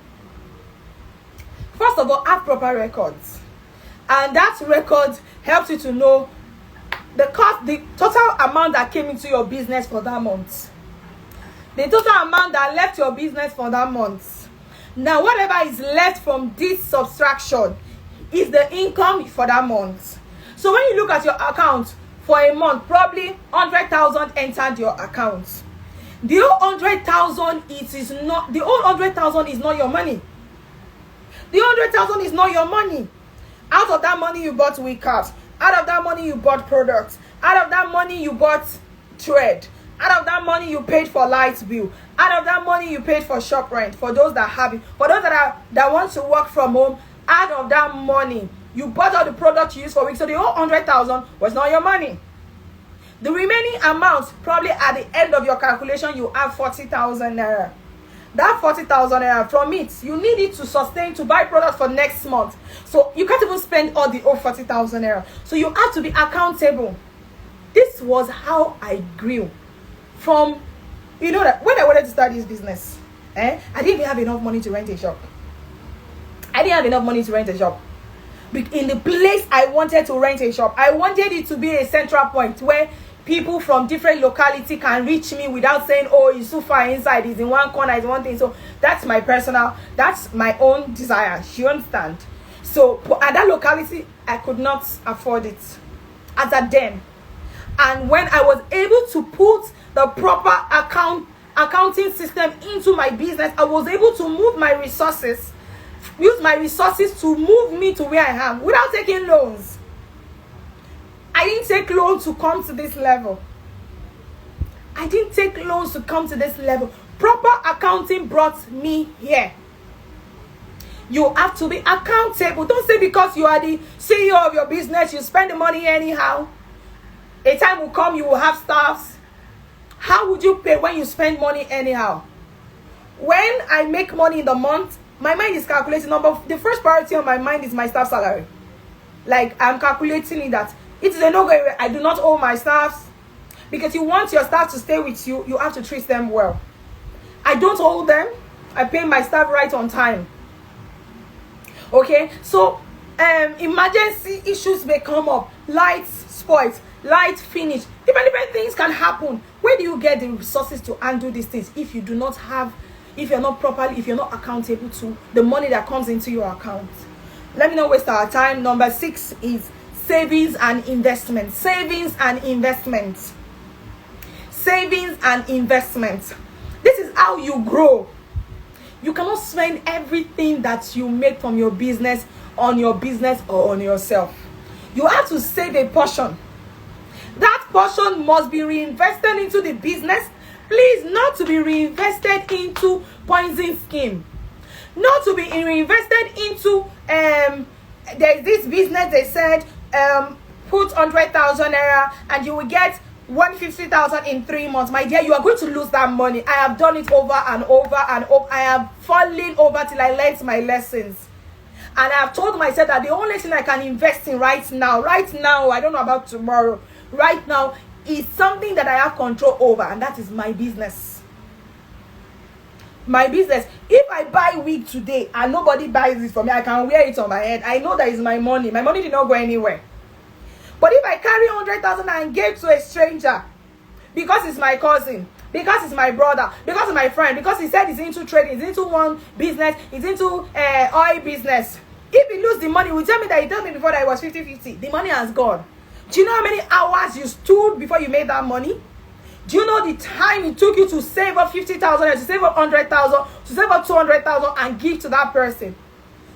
S1: First of all, have proper records. And that record helps you to know the total amount that came into your business for that month. The total amount that left your business for that month. Now, whatever is left from this subtraction is the income for that month. So when you look at your account for a month, probably 100,000 entered your account. The whole 100,000 is not your money. The 100,000 is not your money. Out of that money you bought wig caps. Out of that money you bought products. Out of that money you bought thread. Out of that money you paid for light bill. Out of that money you paid for shop rent. For those that have it. For those that want to work from home. Out of that money you bought all the products you use for weeks. So the whole 100,000 was not your money. The remaining amount, probably at the end of your calculation, you have 40,000 naira. That 40,000 naira, from it, you need it to sustain, to buy products for next month. So you can't even spend all the whole 40,000 naira. So you have to be accountable. This was how I grew. From, that when I wanted to start this business, I didn't even have enough money to rent a shop. in the place I wanted to rent a shop. I wanted it to be a central point where people from different locality can reach me without saying, oh, it's too far inside, it's in one corner, it's one thing. So that's my own desire. You understand? So at that locality, I could not afford it as a then. And when I was able to put the proper accounting system into my business, I was able to use my resources to move me to where I am without taking loans. I didn't take loans to come to this level. Proper accounting brought me here. You have to be accountable. Don't say because you are the CEO of your business, you spend the money anyhow. A time will come, you will have staffs. How would you pay when you spend money anyhow? When I make money in the month, my mind is calculating the first priority on my mind is my staff salary. Like, I'm calculating it that it is a no-go. I do not owe my staffs, because you want your staff to stay with you, you have to treat them well. I don't owe them. I pay my staff right on time. Okay, so emergency issues may come up. Lights spoiled, light finish, different things can happen. Where do you get the resources to handle these things if you do not have, if you're not accountable to the money that comes into your account? Let me not waste our time. Number 6 is savings and investment. Savings and investment. This is how you grow. You cannot spend everything that you make from your business on your business or on yourself. You have to save a portion. That portion must be reinvested into the business. Please, not to be reinvested into poison scheme. Not to be reinvested into there's this business they said put 100,000 naira and you will get 150,000 in 3 months. My dear, you are going to lose that money. I have done it over and over and over. I have fallen over till I learned my lessons. And I have told myself that the only thing I can invest in right now, I don't know about tomorrow, right now, is something that I have control over, and that is my business. My business. If I buy wig today and nobody buys it for me, I can wear it on my head. I know that is my money. My money did not go anywhere. But if I carry 100,000 and give to a stranger, because it's my cousin, because it's my brother, because it's my friend, because he said he's into trading, he's into one business, he's into oil business, if he lose the money, he will tell me that he told me before that it was 50-50. The money has gone. Do you know how many hours you stood before you made that money? Do you know the time it took you to save up 50,000, to save up 100,000, to save up 200,000 and give to that person?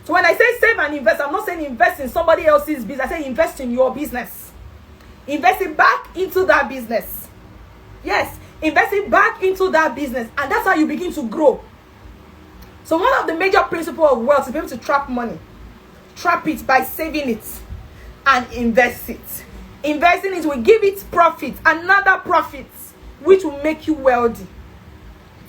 S1: So when I say save and invest, I'm not saying invest in somebody else's business. I say invest in your business. Invest it back into that business. Yes, invest it back into that business. And that's how you begin to grow. So one of the major principles of wealth is being able to trap money. Trap it by saving it and invest it. Investing it will give it profit, another profit, which will make you wealthy.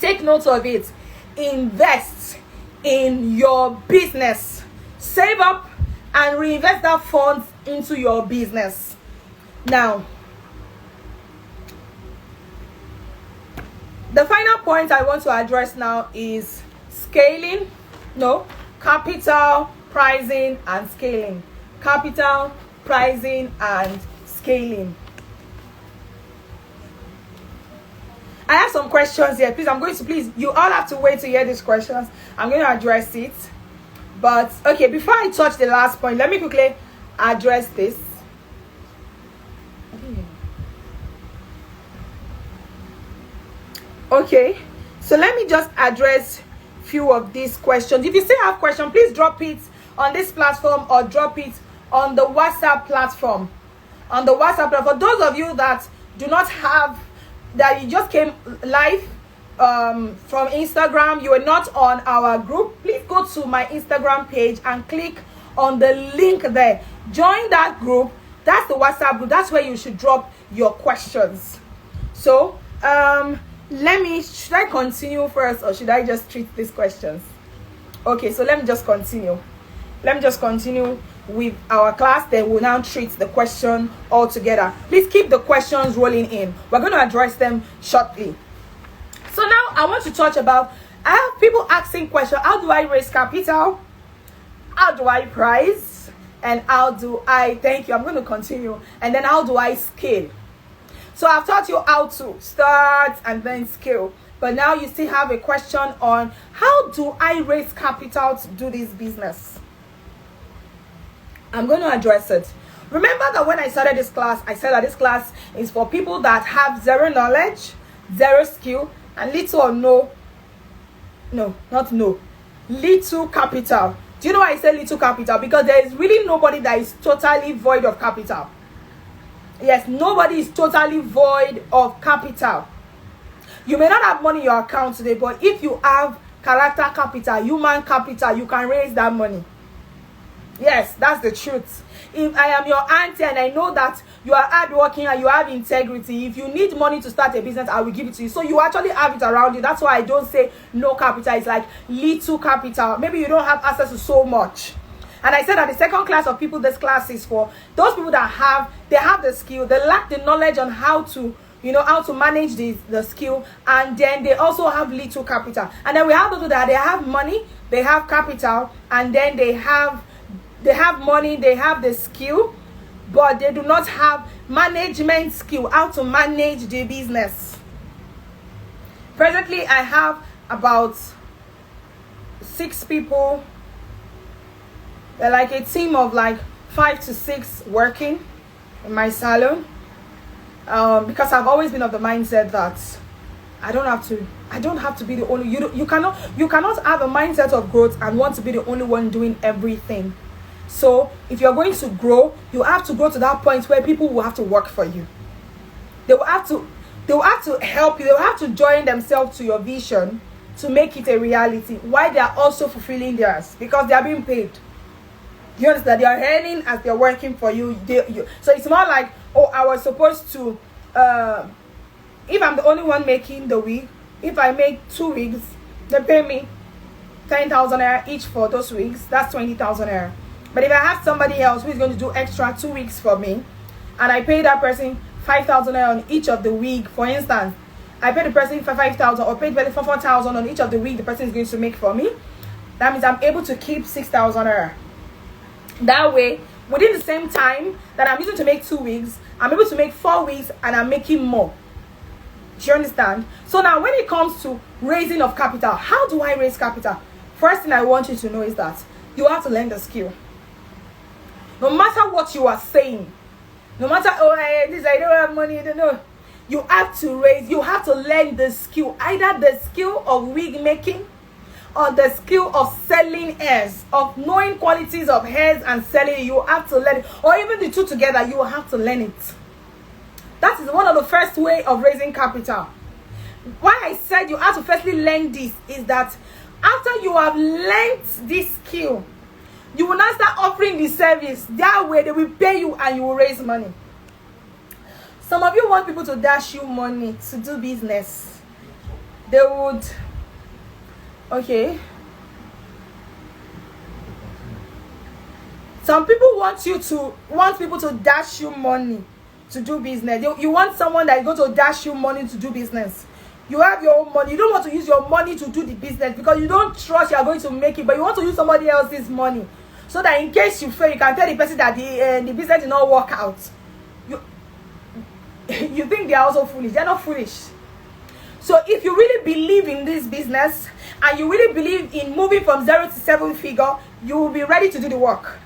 S1: Take note of it. Invest in your business. Save up and reinvest that funds into your business. Now, the final point I want to address now is scaling. No, capital, pricing, and scaling. Capital, pricing, and scaling. I have some questions here. Please, you all have to wait to hear these questions. I'm going to address it. But, okay, before I touch the last point, let me quickly address this. Okay, so let me just address few of these questions. If you still have questions, please drop it on this platform or drop it on the WhatsApp platform. On the WhatsApp platform. For those of you that do not have, that you just came live from Instagram, you are not on our group, please go to my Instagram page and click on the link there. Join that group. That's the WhatsApp group. That's where you should drop your questions. So should I continue first or should I just treat these questions? Okay, so let me just continue with our class. Then we'll now treat the question all together. Please keep the questions rolling in. We're going to address them shortly. So now I want to touch about, I have people asking questions. How do I raise capital? How do I price? and how do I, thank you, I'm going to continue, and then how do I scale? So I've taught you how to start and then scale, but now you still have a question on how do I raise capital to do this business? I'm going to address it. Remember that when I started this class, I said that this class is for people that have zero knowledge, zero skill, and little or little capital. Do you know why I say little capital? Because there is really nobody that is totally void of capital. Yes, nobody is totally void of capital. You may not have money in your account today, but if you have character capital, human capital, you can raise that money. Yes, that's the truth. If I am your auntie and I know that you are hardworking and you have integrity, if you need money to start a business, I will give it to you. So you actually have it around you. That's why I don't say no capital. It's like little capital. Maybe you don't have access to so much. And I said that the second class of people this class is for those people that have the skill, they lack the knowledge on how to, how to manage the skill, and then they also have little capital. And then we have those that they have money, they have capital, and then they have money, they have the skill, but they do not have management skill, how to manage the business. Presently, I have about 6 people. They're like a team of like 5 to 6 working in my salon, because I've always been of the mindset that I don't have to be the only, you cannot have a mindset of growth and want to be the only one doing everything. So if you're going to grow, you have to grow to that point where people will have to work for you. They will have to help you. They will have to join themselves to your vision to make it a reality, while they are also fulfilling theirs, because they are being paid. You understand? They are earning as they're working for you. So it's more like, oh, I was supposed to, if I'm the only one making the wig, if I make 2 wigs, they pay me 10,000 naira each for those wigs. That's 20,000 naira. But if I have somebody else who is going to do extra 2 weeks for me, and I pay that person 5,000 on each of the wig, for instance, I pay the person for 5,000 or pay the person for 4,000 on each of the wig the person is going to make for me, that means I'm able to keep 6,000. That way, within the same time that I'm using to make 2 wigs, I'm able to make 4 wigs and I'm making more. Do you understand? So now when it comes to raising of capital, how do I raise capital? First thing I want you to know is that you have to learn the skill. No matter what you are saying, no matter, I don't have money, I don't know. You have to learn the skill, either the skill of wig making or the skill of selling hairs, of knowing qualities of hairs and selling it. You have to learn it, or even the two together, you have to learn it. That is one of the first way of raising capital. Why I said you have to firstly learn this is that after you have learned this skill, you will now start offering the service. That way they will pay you and you will raise money. Some of you want people to dash you money to do business. They would, okay. Some people want people to dash you money to do business. You want someone that is going to dash you money to do business. You have your own money. You don't want to use your money to do the business because you don't trust you are going to make it, but you want to use somebody else's money so that in case you fail, you can tell the person that the business did not work out. You think they are also foolish. They are not foolish. So if you really believe in this business and you really believe in moving from 0 to 7 figure, you will be ready to do the work.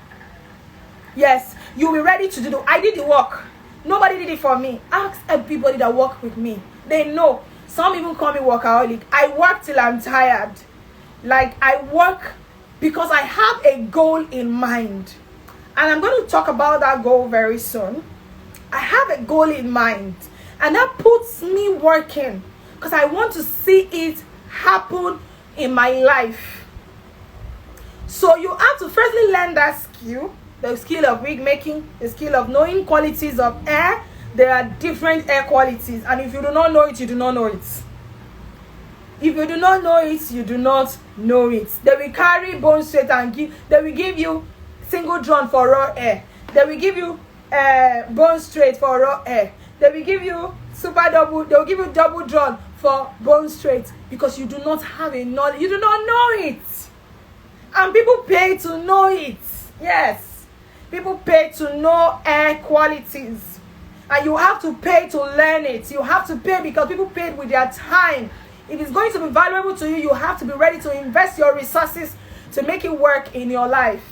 S1: Yes, you will be ready to do I did the work. Nobody did it for me. Ask everybody that work with me. They know. Some even call me workaholic. I work till I'm tired. Like, I work because I have a goal in mind. And I'm going to talk about that goal very soon. I have a goal in mind. And that puts me working because I want to see it happen in my life. So you have to firstly learn that skill. The skill of wig making. The skill of knowing qualities of hair. There are different hair qualities, and if you do not know it, you do not know it. If you do not know it, you do not know it. They will carry bone straight and they will give you single drawn for raw hair. They will give you bone straight for raw hair. They will give you super double. They will give you double drawn for bone straight because you do not have a knowledge. You do not know it, and people pay to know it. Yes. People pay to know hair qualities, and you have to pay to learn it. You have to pay because people paid with their time. If it's going to be valuable to you, you have to be ready to invest your resources to make it work in your life.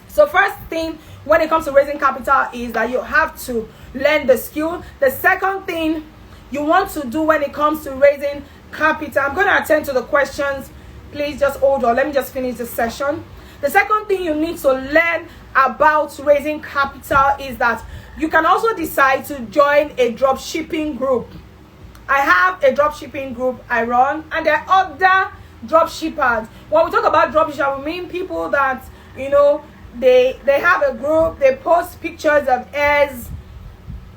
S1: So first thing when it comes to raising capital is that you have to learn the skill. The second thing you want to do when it comes to raising capital, I'm going to attend to the questions. Please just hold on. Let me just finish this session. The second thing you need to learn about raising capital is that you can also decide to join a drop shipping group. I have a drop shipping group I run, and there are other drop shippers. When we talk about drop shippers, we mean people that, you know, they have a group, they post pictures of hairs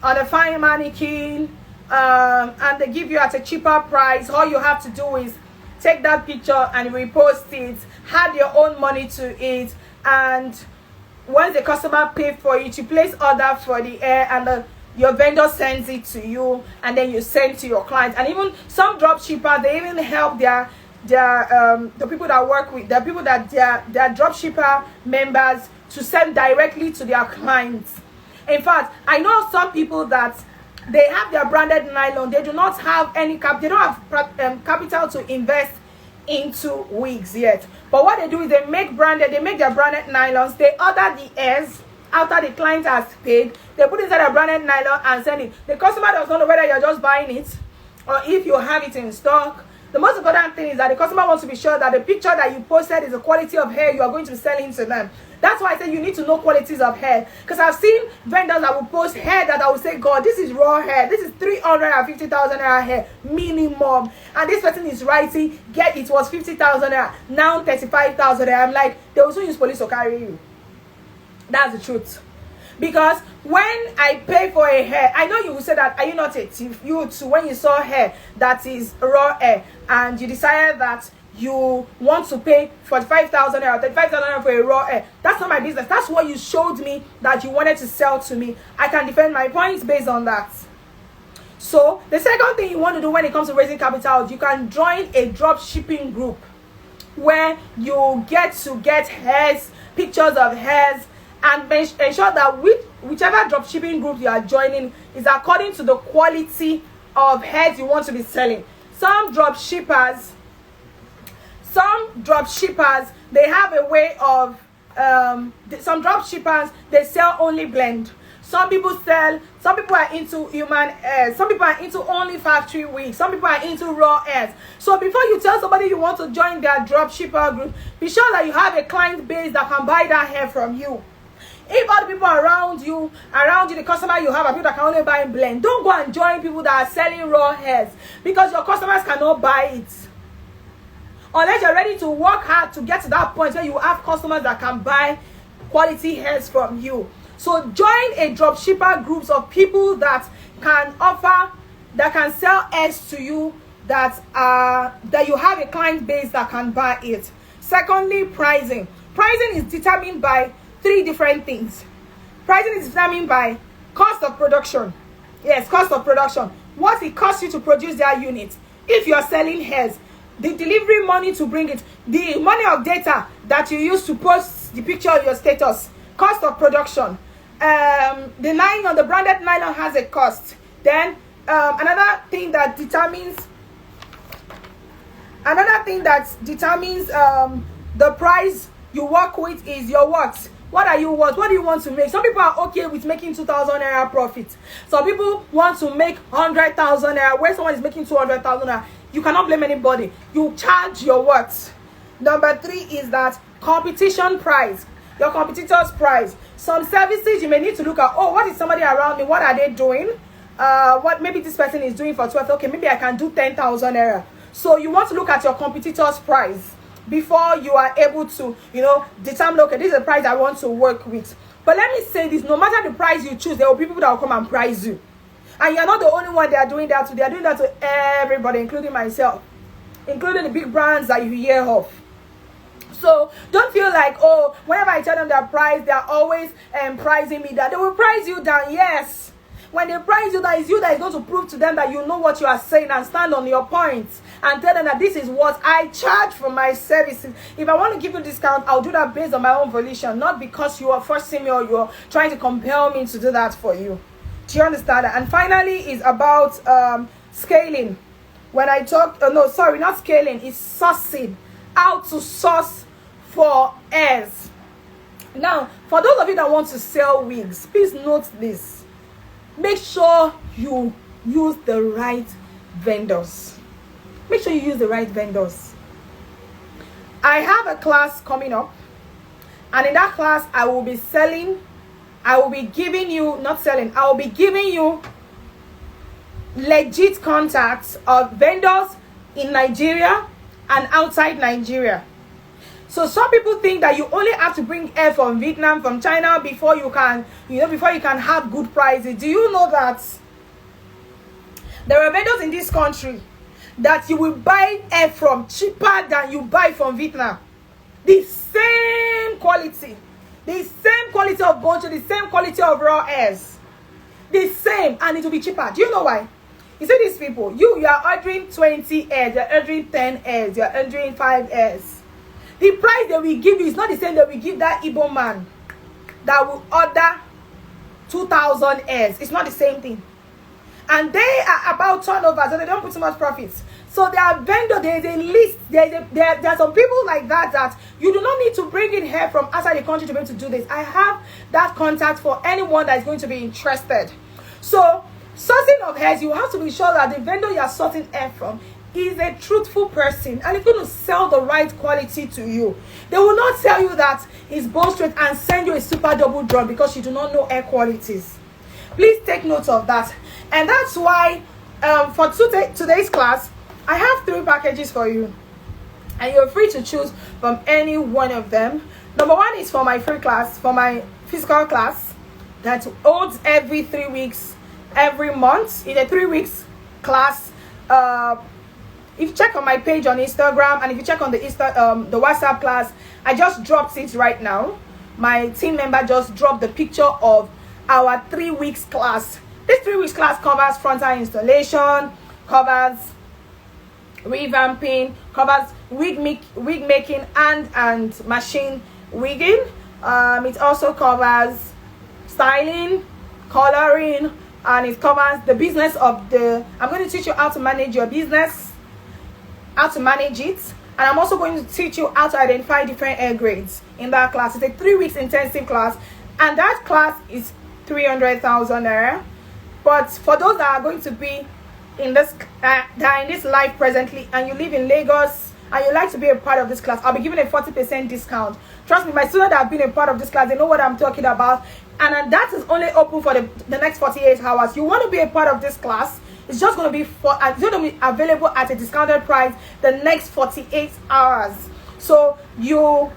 S1: on a fine mannequin, and they give you at a cheaper price. All you have to do is take that picture and repost it, add your own money to it, and once the customer pays for it, you place order for the hair, and your vendor sends it to you, and then you send to your clients. And even some drop shippers, they even help the people that work with the people that their drop shipper members to send directly to their clients. In fact, I know some people that they have their branded nylon. They do not have any they don't have capital to invest into wigs yet. But what they do is they make their branded nylons. They order the hairs after the client has paid. They put inside a branded nylon and send it. The customer does not know whether you're just buying it or if you have it in stock. The most important thing is that the customer wants to be sure that the picture that you posted is the quality of hair you are going to be selling to them. That's why I say you need to know qualities of hair. Because I've seen vendors that will post hair that I will say, God, this is raw hair. This is 350,000 hair minimum. And this person is writing, it was 50,000 now 35,000. I'm like, they will soon use police to carry you. That's the truth. Because when I pay for a hair, I know you will say that, are you not a thief? You too, when you saw hair that is raw hair and you decided that you want to pay 45,000 or 35,000 for a raw hair, that's not my business. That's what you showed me that you wanted to sell to me. I can defend my points based on that. So the second thing you want to do when it comes to raising capital, you can join a drop shipping group where you get to get hairs, pictures of hairs, and ensure that whichever drop shipping group you are joining is according to the quality of hairs you want to be selling. Some drop shippers, they have a way of some drop shippers, they sell only blend. Some people are into human hair. Some people are into only factory wigs. Some people are into raw hairs. So before you tell somebody you want to join their drop shipper group, be sure that you have a client base that can buy that hair from you. If all the people around you, the customer you have are people that can only buy blend, don't go and join people that are selling raw hairs, because your customers cannot buy it. Unless you're ready to work hard to get to that point where you have customers that can buy quality hairs from you. So join a drop shipper groups of people that can sell hairs to you, that you have a client base that can buy it. Secondly, pricing. Pricing is determined by three different things. Pricing is determined by cost of production. Yes, cost of production. What it costs you to produce their unit. If you are selling hairs, the delivery money to bring it, the money of data that you use to post the picture of your status, cost of production. The line on the branded nylon has a cost. Then another thing that determines the price you work with is your what. What are you worth? What do you want to make? Some people are okay with making 2,000 naira profit. Some people want to make 100,000 naira where someone is making 200,000 naira. You cannot blame anybody. You charge your worth. Number 3 is that competition price. Your competitor's price. Some services you may need to look at. Oh, what is somebody around me? What are they doing? What maybe this person is doing for 12. Okay, maybe I can do 10,000 naira. So you want to look at your competitor's price before you are able to, determine, okay, this is the price I want to work with. But let me say this, no matter the price you choose, there will be people that will come and price you. And you're not the only one they are doing that to. They are doing that to everybody, including myself, including the big brands that you hear of. So don't feel like, oh, whenever I tell them their price, they are always pricing me down. They will price you down, yes. when they price you, that is you that is going to prove to them that you know what you are saying and stand on your points and tell them that this is what I charge for my services. If I want to give you a discount, I'll do that based on my own volition, not because you are forcing me or you're trying to compel me to do that for you. Do you understand that? And finally is about scaling. When I talk, no, sorry, not scaling, it's sourcing. How to source for heirs. Now, for those of you that want to sell wigs, please note this. Make sure you use the right vendors. Make sure you use the right vendors. I have a class coming up, and in that class, I will be selling. I will be giving you, not selling, I will be giving you legit contacts of vendors in Nigeria and outside Nigeria. So some people think that you only have to bring hair from Vietnam, from China before you can, before you can have good prices. Do you know that there are vendors in this country that you will buy hair from cheaper than you buy from Vietnam? The same quality of bunch, the same quality of raw hairs, the same, and it will be cheaper. Do you know why? You see these people, you are ordering 20 hairs, you're ordering 10 hairs, you're ordering 5 hairs. The price that we give you is not the same that we give that Igbo man that will order 2,000 hairs. It's not the same thing. And they are about turnover, so they don't put too much profits. So there are vendors, there is a list, there are some people like that you do not need to bring in hair from outside the country to be able to do this. I have that contact for anyone that is going to be interested. So sourcing of hairs, you have to be sure that the vendor you are sourcing hair from is a truthful person and is going to sell the right quality to you. They will not tell you that it's bone straight and send you a super double drop because you do not know hair qualities. Please take note of that. And that's why for today's class, I have 3 packages for you, and you're free to choose from any one of them. Number 1 is for my free class, for my physical class that holds every 3 weeks, every month. It's a 3 weeks class. If you check on my page on Instagram, and if you check on the WhatsApp class, I just dropped it right now. My team member just dropped the picture of our 3 weeks class. This 3 weeks class covers frontal installation, covers revamping, covers wig making and machine wigging. It also covers styling, coloring, and it covers the business of I'm going to teach you how to manage your business, how to manage it, and I'm also going to teach you how to identify different hair grades in that class. It's a 3 weeks intensive class, and that class is 300,000 naira. But for those that are going to be in this that are in this live presently, and you live in Lagos and you like to be a part of this class, I'll be giving a 40% discount. Trust me, my students that have been a part of this class, they know what I'm talking about. And that is only open for the next 48 hours. You want to be a part of this class, it's just going to be it's going to be available at a discounted price the next 48 hours. So you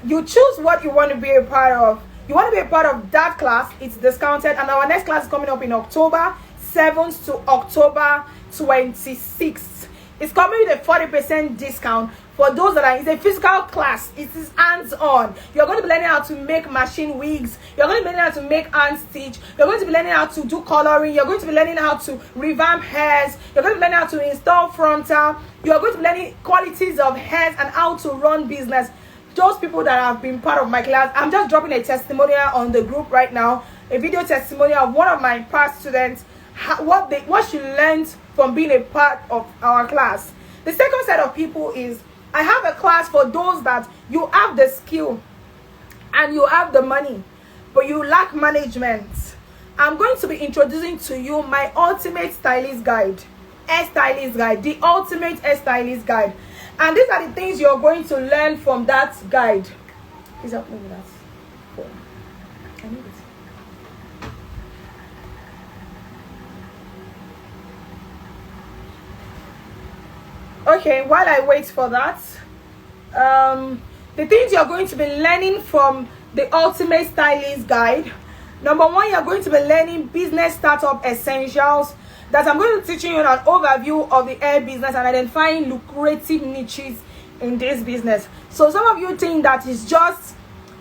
S1: choose what you want to be a part of. You want to be a part of that class, it's discounted, and our next class is coming up in October 7th to October 26th. It's coming with a 40% discount for those that are, it's a physical class, it is hands-on. You're going to be learning how to make machine wigs, you're going to be learning how to make hand stitch, you're going to be learning how to do coloring, you're going to be learning how to revamp hairs, you're going to be learning how to install frontal, you're going to be learning qualities of hairs and how to run business. Those people that have been part of my class, I'm just dropping a testimonial on the group right now, a video testimonial of one of my past students, what she learned from being a part of our class. The second set of people is, I have a class for those that you have the skill and you have the money, but you lack management. I'm going to be introducing to you my ultimate stylist guide, hairstylist guide, the ultimate hairstylist guide. And these are the things you're going to learn from that guide. Please help me with that. I need it. Okay, while I wait for that, the things you're going to be learning from the ultimate stylist guide. Number 1, you're going to be learning business startup essentials. That I'm going to be teaching you an overview of the hair business and identifying lucrative niches in this business. So some of you think that it's just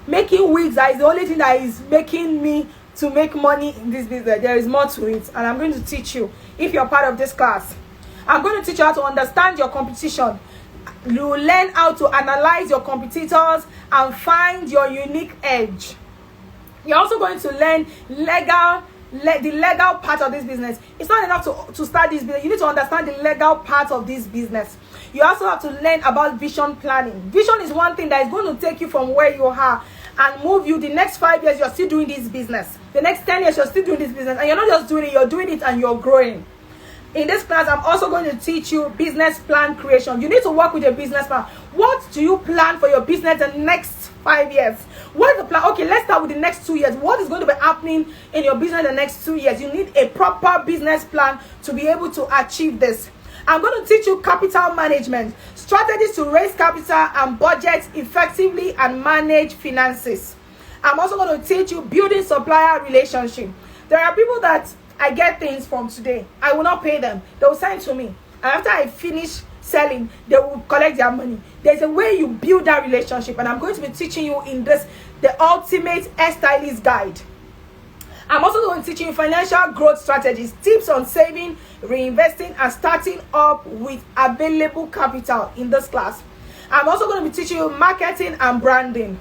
S1: making wigs that is the only thing that is making me to make money in this business. There is more to it, and I'm going to teach you if you're part of this class. I'm going to teach you how to understand your competition. You learn how to analyze your competitors and find your unique edge. You're also going to learn the legal part of this business. It's not enough to start this business. You need to understand the legal part of this business. You also have to learn about vision planning. Vision is one thing that is going to take you from where you are and move you. The next 5 years, you're still doing this business. The next 10 years, you're still doing this business. And you're not just doing it, you're doing it and you're growing. In this class, I'm also going to teach you business plan creation. You need to work with a business plan. What do you plan for your business the next 5 years? What is the plan? Okay, let's start with the next 2 years. What is going to be happening in your business the next 2 years? You need a proper business plan to be able to achieve this. I'm going to teach you capital management, strategies to raise capital and budget effectively and manage finances. I'm also going to teach you building supplier relationship. There are people that I get things from today. I will not pay them. They will send to me. And after I finish selling, they will collect their money. There's a way you build that relationship, and I'm going to be teaching you in this, the ultimate hairstylist guide. I'm also going to teach you financial growth strategies, tips on saving, reinvesting, and starting up with available capital in this class. I'm also going to be teaching you marketing and branding.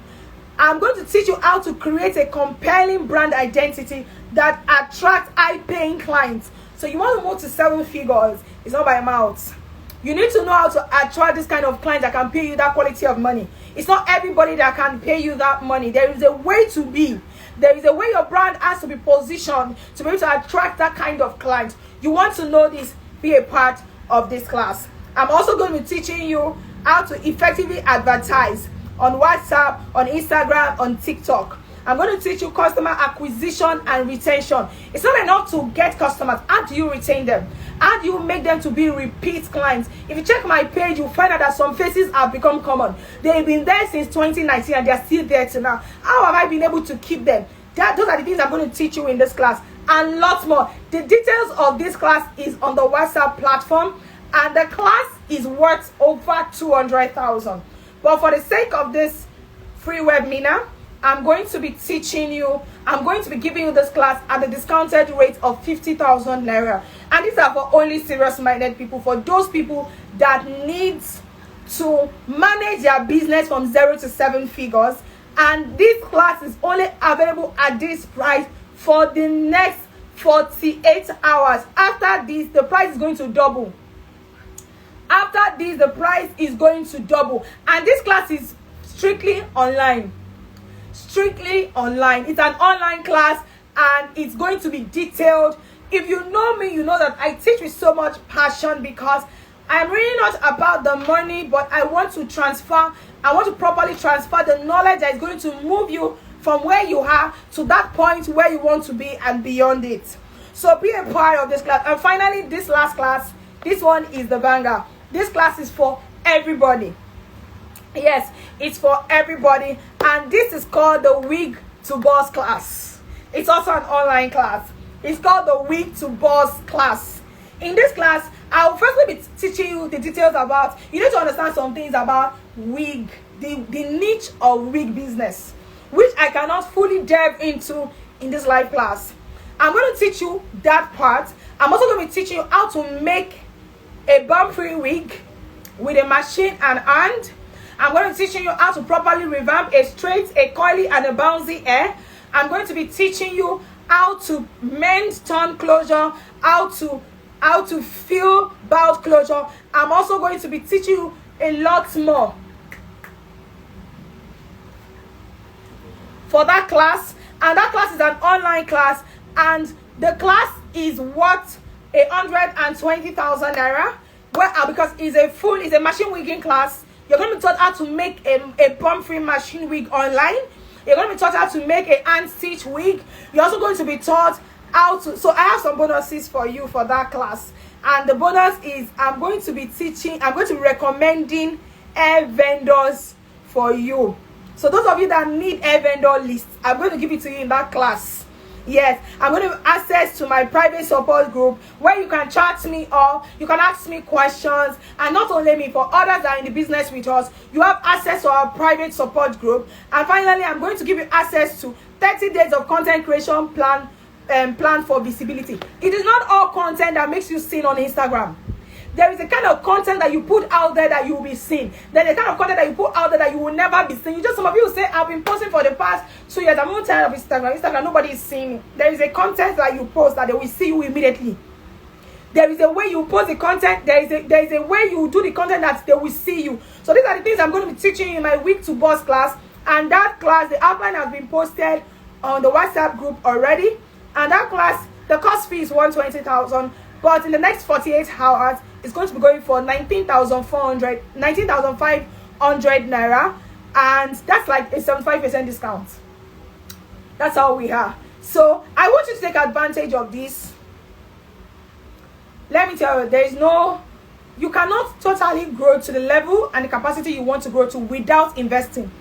S1: I'm going to teach you how to create a compelling brand identity that attracts high-paying clients. So you want to move to 7 figures, it's not by mouth. You need to know how to attract this kind of client that can pay you that quality of money. It's not everybody that can pay you that money. There is a way to be. There is a way your brand has to be positioned to be able to attract that kind of client. You want to know this, be a part of this class. I'm also going to be teaching you how to effectively advertise on WhatsApp, on Instagram, on TikTok. I'm going to teach you customer acquisition and retention. It's not enough to get customers. How do you retain them? How do you make them to be repeat clients? If you check my page, you'll find out that some faces have become common. They've been there since 2019 and they're still there till now. How have I been able to keep them? Those are the things I'm going to teach you in this class and lots more. The details of this class is on the WhatsApp platform, and the class is worth over 200,000. But for the sake of this free webinar, I'm going to be teaching you, I'm going to be giving you this class at the discounted rate of 50,000 naira. And these are for only serious-minded people, for those people that need to manage their business from 0 to 7 figures. And this class is only available at this price for the next 48 hours. After this, the price is going to double. After this, the price is going to double. And this class is strictly online. Strictly online. It's an online class and it's going to be detailed. If you know me, you know that I teach with so much passion because I'm really not about the money, but I want to properly transfer the knowledge that is going to move you from where you are to that point where you want to be and beyond it. So be a part of this class. And finally, this last class, this one is the banger. This class is for everybody. Yes, it's for everybody, and this is called the Wig to Boss class. It's also an online class. It's called the Wig to Boss class. In this class, I'll firstly be teaching you the details about, you need to understand some things about wig, the niche of wig business, which I cannot fully delve into in this live class. I'm going to teach you that part. I'm also going to be teaching you how to make a bump-free wig with a machine and hand. I'm going to be teaching you how to properly revamp a straight, a curly, and a bouncy hair. I'm going to be teaching you how to mend turn closure, how to fill bald closure. I'm also going to be teaching you a lot more for that class. And that class is an online class, and the class is worth 120,000 naira. Well, because it's a machine wigging class. You're going to be taught how to make a bump-free machine wig online. You're going to be taught how to make a hand-stitch wig. You're also going to be taught how to... So I have some bonuses for you for that class. And the bonus is I'm going to be recommending hair vendors for you. So those of you that need hair vendor lists, I'm going to give it to you in that class. Yes, I'm going to have access to my private support group where you can chat me or you can ask me questions. And not only me, for others that are in the business with us, you have access to our private support group. And finally, I'm going to give you access to 30 days of content creation plan for visibility. It is not all content that makes you seen on Instagram. There is a kind of content that you put out there that you will be seen. There's a kind of content that you put out there that you will never be seen. Some of you will say, I've been posting for the past 2 years. I'm not tired of Instagram, nobody is seeing me. There is a content that you post that they will see you immediately. There is a way you post the content. There is a way you do the content that they will see you. So these are the things I'm going to be teaching you in my Wig to Boss class. And that class, the outline has been posted on the WhatsApp group already. And that class, the cost fee is 120,000. But in the next 48 hours, it's going to be going for 19,500 naira, and that's like a 75% discount. That's how we are. So I want you to take advantage of this. Let me tell you, you cannot totally grow to the level and the capacity you want to grow to without investing.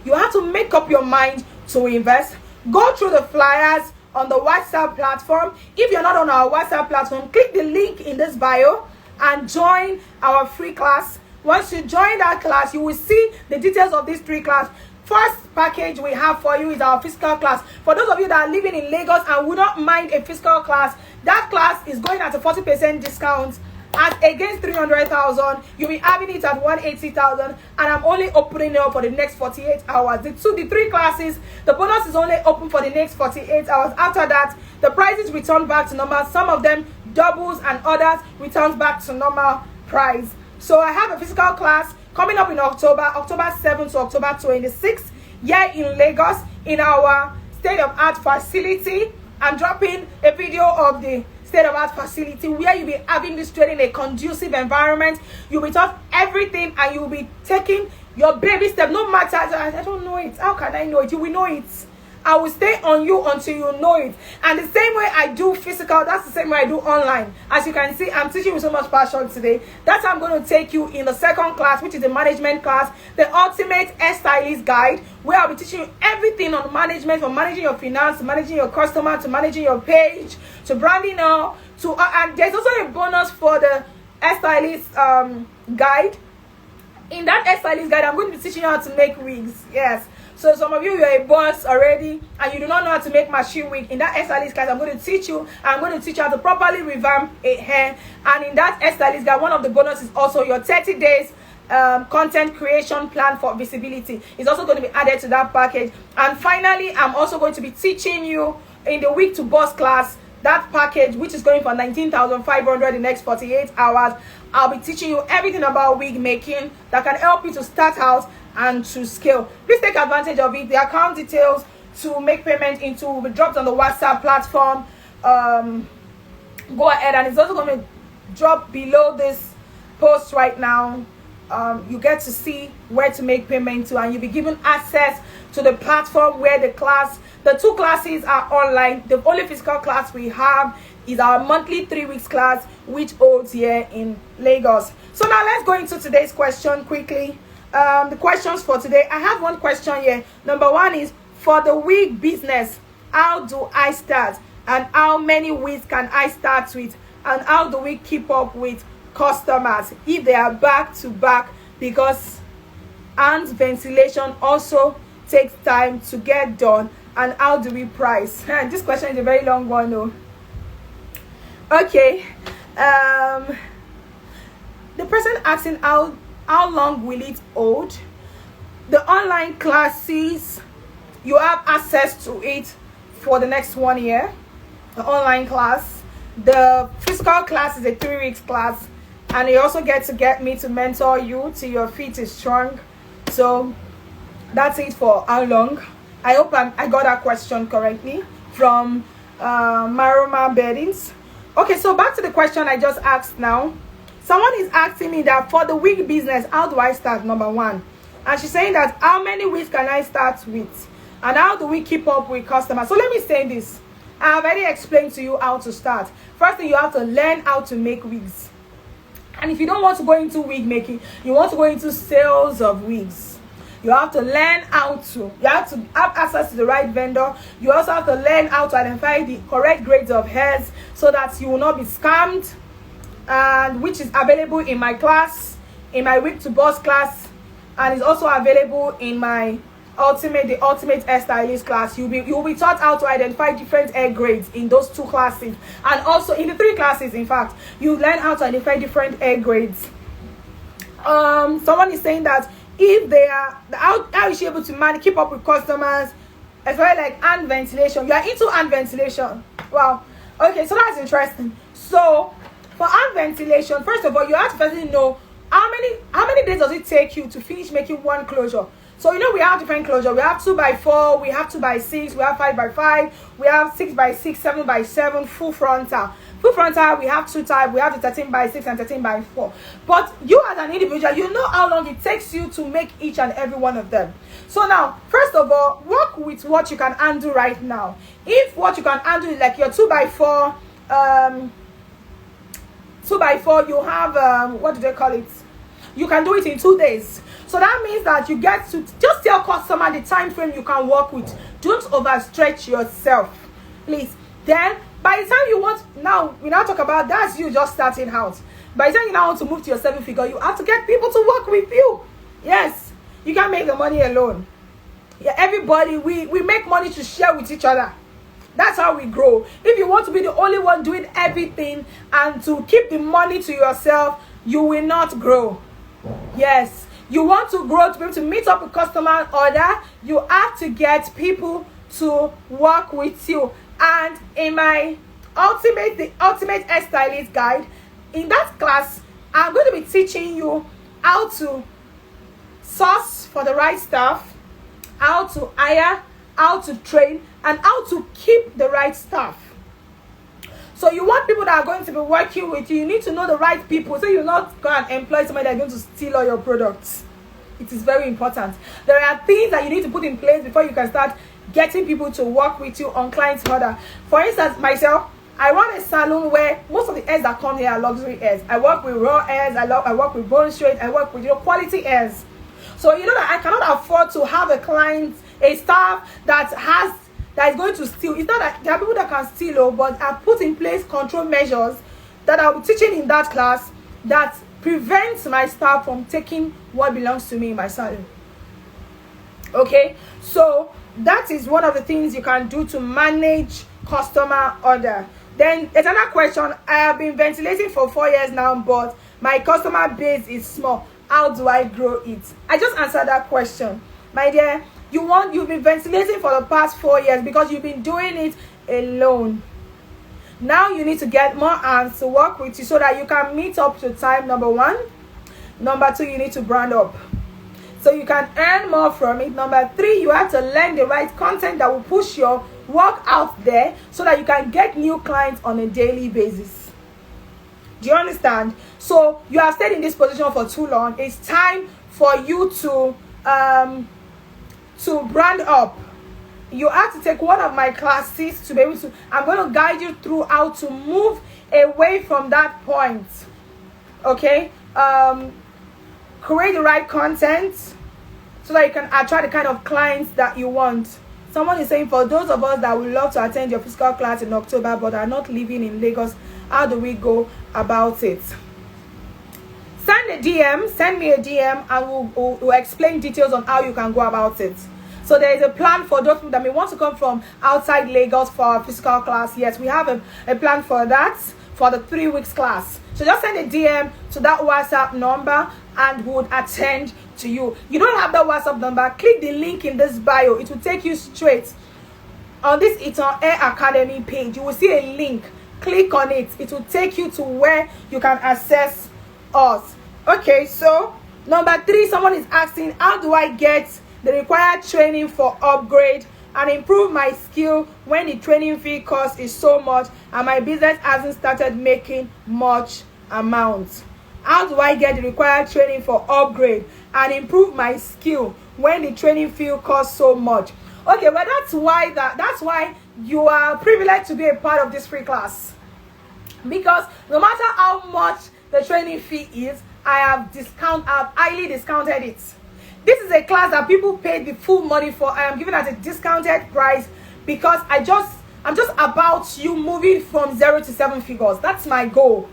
S1: You have to make up your mind to invest. Go through the flyers on the WhatsApp platform. If you're not on our WhatsApp platform, click the link in this bio and join our free class. Once you join that class, you will see the details of this free class. First package we have for you is our physical class. For those of you that are living in Lagos and would not mind a physical class, that class is going at a 40% discount. At against 300,000, you'll be having it at 180,000, and I'm only opening it up for the next 48 hours. The 3 classes, the bonus is only open for the next 48 hours. After that, the prices return back to normal. Some of them doubles and others returns back to normal price. So I have a physical class coming up in October 7th to October 26th, here in Lagos, in our state-of-art facility. I'm dropping a video of the state-of-art facility where you'll be having this training in a conducive environment. You'll be taught everything, and you'll be taking your baby step. No matter, I don't know it. How can I know it? You will know it. I will stay on you until you know it. And the same way I do physical, that's the same way I do online. As you can see, I'm teaching with so much passion today. That's how I'm going to take you in the second class, which is the management class, the ultimate hairstylist guide, where I'll be teaching you everything on management, from managing your finance, to managing your customer, to managing your page, to branding now, and there's also a bonus for the hairstylist guide. In that hairstylist guide, I'm going to be teaching you how to make wigs. Yes. So some of you, you're a boss already and you do not know how to make machine wig. In that hairstylist class, I'm going to teach you. I'm going to teach you how to properly revamp a hair. And in that hairstylist guide, one of the bonuses is also your 30 days content creation plan for visibility. It's also going to be added to that package. And finally, I'm also going to be teaching you in the Wig to Boss class, that package, which is going for 19,500 in the next 48 hours. I'll be teaching you everything about wig making that can help you to start out and to scale. Please take advantage of it. The account details to make payment into will be dropped on the WhatsApp platform. Go ahead, and it's also going to drop below this post right now. You get to see where to make payment to, and you'll be given access to the platform where the 2 classes are online. The only physical class we have is our monthly 3 weeks class, which holds here in Lagos. So now let's go into today's question quickly. The questions for today, I have one question here. Number 1 is, for the wig business, how do I start, and how many wigs can I start with, and how do we keep up with customers if they are back to back, because and ventilation also takes time to get done, and how do we price? This question is a very long one though. Okay, the person asking how long will it hold? The online classes, you have access to it for the next 1 year. The online class, the physical class is a 3 weeks class, and you also get me to mentor you till your feet is strong. So that's it. For how long? I hope I got that question correctly from Maroma Beddings. Okay, so back to the question I just asked now. Someone is asking me that for the wig business, how do I start? Number 1, and she's saying that how many wigs can I start with, and how do we keep up with customers? So let me say this. I have already explained to you how to start. First thing, you have to learn how to make wigs. And if you don't want to go into wig making, you want to go into sales of wigs, you have to learn how to, you have to have access to the right vendor. You also have to learn how to identify the correct grades of hairs so that you will not be scammed, and which is available in my class, in my Wig to Boss class, and is also available in my the ultimate hairstylist class. You'll be taught how to identify different hair grades in those 2 classes, and also in the 3 classes. In fact, you learn how to identify different hair grades. Someone is saying that if they are, how is she able to keep up with customers, as well like hand ventilation? You are into hand ventilation. Wow. Okay, so that's interesting. So for hand ventilation, first of all, you have to first know how many days does it take you to finish making one closure. So you know we have different closure. We have 2x4, we have 2x6, we have 5x5, we have 6x6, 7x7, full frontal. Full frontal, we have 2 types. We have the 13x6 and 13x4. But you as an individual, you know how long it takes you to make each and every one of them. So now, first of all, work with what you can handle right now. If what you can handle is like your 2x4, 2x4, you have what do they call it? You can do it in 2 days. So that means that you get to just tell customer the time frame you can work with. Don't overstretch yourself, please. Then by the time you want, now we now talk about that's you just starting out. By the time you now want to move to your 7-figure, you have to get people to work with you. Yes, you can't make the money alone. Yeah, everybody, we make money to share with each other. That's how we grow. If you want to be the only one doing everything and to keep the money to yourself, you will not grow. Yes, you want to grow, to be able to meet up with customer order, you have to get people to work with you. And in my the ultimate hairstylist guide, in that class, I'm going to be teaching you how to source for the right staff, how to hire, how to train, and how to keep the right staff. So you want people that are going to be working with you. You need to know the right people, so you're not going to employ somebody that's going to steal all your products. It is very important. There are things that you need to put in place before you can start getting people to work with you on clients' order. For instance, myself, I run a salon where most of the hairs that come here are luxury hairs. I work with raw hairs, I work with bone straight, I work with quality hairs. So you know that I cannot afford to have a staff that is going to steal. It's not that there are people that can steal, but I've put in place control measures that I'll be teaching in that class that prevents my staff from taking what belongs to me in my salon. Okay, so that is one of the things you can do to manage customer order. Then there's another question. I have been ventilating for 4 years now, but my customer base is small. How do I grow it? I just answered that question, my dear. You've been ventilating for the past 4 years because you've been doing it alone. Now you need to get more hands to work with you so that you can meet up to time, number 1. Number 2, you need to brand up so you can earn more from it. Number 3, you have to learn the right content that will push your work out there so that you can get new clients on a daily basis. Do you understand? So you have stayed in this position for too long. It's time for you to brand up. You have to take one of my classes to be able to, I'm going to guide you through how to move away from that point. Okay? Create the right content so that you can attract the kind of clients that you want. Someone is saying, for those of us that would love to attend your physical class in October but are not living in Lagos, how do we go about it? Send me a DM, and we'll explain details on how you can go about it. So there is a plan for those people that may want to come from outside Lagos for our physical class. Yes, we have a plan for that, for the 3 weeks class. So just send a DM to that WhatsApp number and we would attend to you. You don't have that WhatsApp number, click the link in this bio. It will take you straight on this It's on Air Academy page. You will see a link. Click on it. It will take you to where you can access us. Okay, so number 3, someone is asking, how do I get the required training for upgrade and improve my skill when the training fee cost is so much and my business hasn't started making much amount? How do I get the required training for upgrade and improve my skill when the training fee costs so much? Okay, well, that's why you are privileged to be a part of this free class, because no matter how much the training fee is, I have highly discounted it. This is a class that people paid the full money for. I am giving at a discounted price because I'm just about you moving from 0 to 7 figures. That's my goal.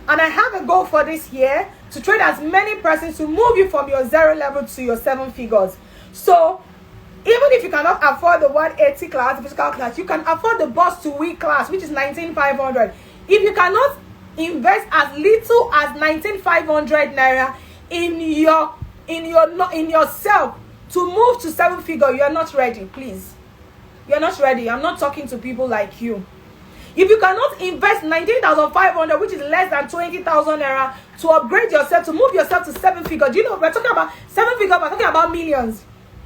S1: And I have a goal for this year to train as many persons to move you from your 0 level to your 7 figures. So Even if you cannot afford the 180 class, the physical class, you can afford the Boss to Wig class, which is 19,500. If you cannot invest as little as 19,500 naira in yourself to move to 7-figure, you are not ready. Please, you are not ready. I'm not talking to people like you. If you cannot invest 19,500, which is less than 20,000 naira, to upgrade yourself, to move yourself to 7-figure, do you know we're talking about 7-figure? We're talking about millions.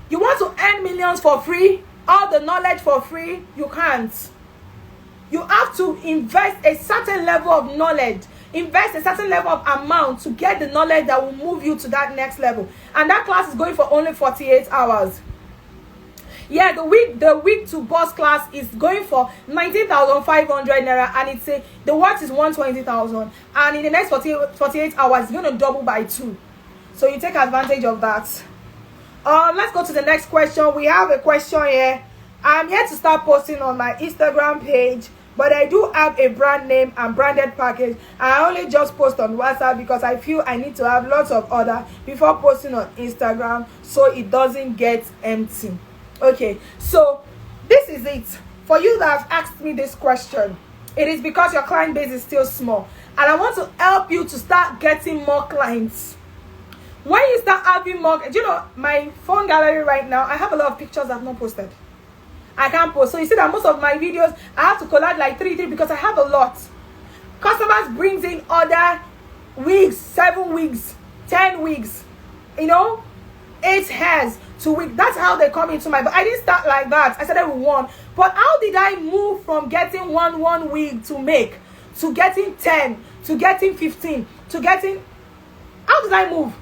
S1: You want to earn millions for free, all the knowledge for free? You can't. You have to invest a certain level of knowledge, invest a certain level of amount to get the knowledge that will move you to that next level. And that class is going for only 48 hours. Yeah, the wig to boss class is going for 19,500 naira, and the worth is 120,000. And in the next 48 hours, it's going to double by 2. So you take advantage of that. Let's go to the next question. We have a question here. I'm here to start posting on my Instagram page, but I do have a brand name and branded package. I only just post on WhatsApp because I feel I need to have lots of order before posting on Instagram so it doesn't get empty. Okay, so this is it. For you that have asked me this question, it is because your client base is still small, and I want to help you to start getting more clients. When you start having more, do you know, my phone gallery right now, I have a lot of pictures I've not posted. I can't post. So you see that most of my videos, I have to collect like 3 because I have a lot. Customers brings in other wigs, 7 wigs, 10 wigs, 8 hairs to wig. That's how they come into but I didn't start like that. I started with 1. But how did I move from getting one wig to make, to getting 10, to getting 15, to getting, how did I move?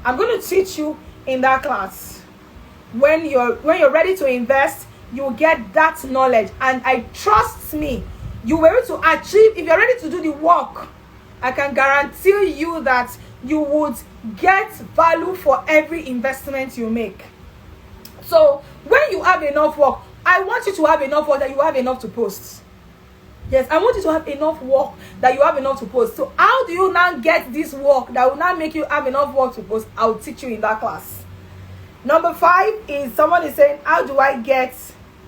S1: I'm going to teach you in that class. When you're ready to invest, you'll get that knowledge, and I trust me, you will be able to achieve. If you're ready to do the work, I can guarantee you that you would get value for every investment you make. So when you have enough work, I want you to have enough work that you have enough to post. Yes, I want you to have enough work that you have enough to post. So how do you now get this work that will now make you have enough work to post? I'll teach you in that class. Number 5 is, someone is saying, how do I get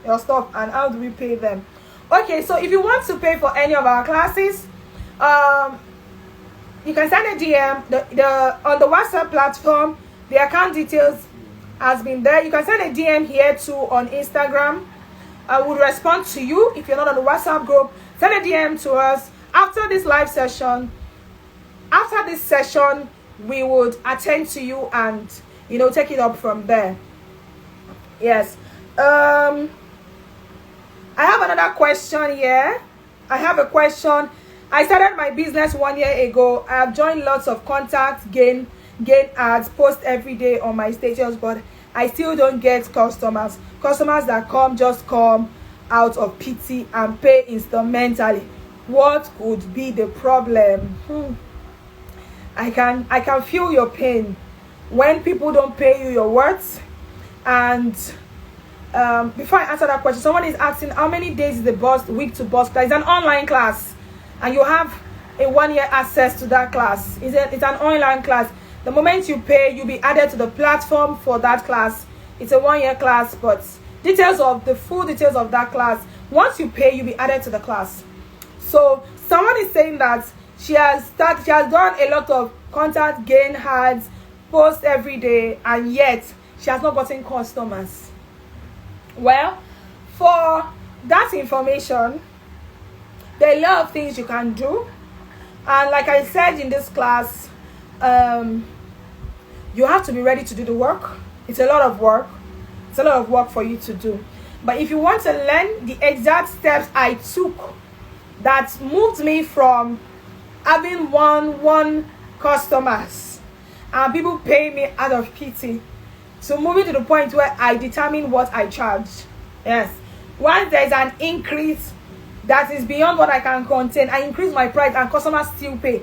S1: your stuff and how do we pay them? Okay, so if you want to pay for any of our classes, you can send a DM on the WhatsApp platform. The account details has been there. You can send a DM here too on Instagram. I would respond to you. If you're not on the WhatsApp group, send a DM to us. After this live session, after this session, we would attend to you and take it up from there. Yes. I have another question here. I have a question. I started my business 1 year ago. I have joined lots of contacts, gain ads, post every day on my status, but I still don't get customers. Customers that just come out of pity and pay instrumentally. What could be the problem? I can feel your pain when people don't pay you your worth. And before I answer that question, someone is asking, how many days is the Wig to Boss class? It's an online class, and you have a 1-year access to that class. It's an online class. The moment you pay, you'll be added to the platform for that class. It's a 1-year class, but the full details of that class, once you pay, you'll be added to the class. So someone is saying that she has done a lot of contact, gain ads, post every day, and yet she has not gotten customers. Well, for that information, there are a lot of things you can do, and like I said in this class, you have to be ready to do the work. It's a lot of work. It's a lot of work for you to do. But if you want to learn the exact steps I took that moved me from having one customers and people pay me out of pity, so moving to the point where I determine what I charge. Yes. Once there's an increase that is beyond what I can contain, I increase my price and customers still pay.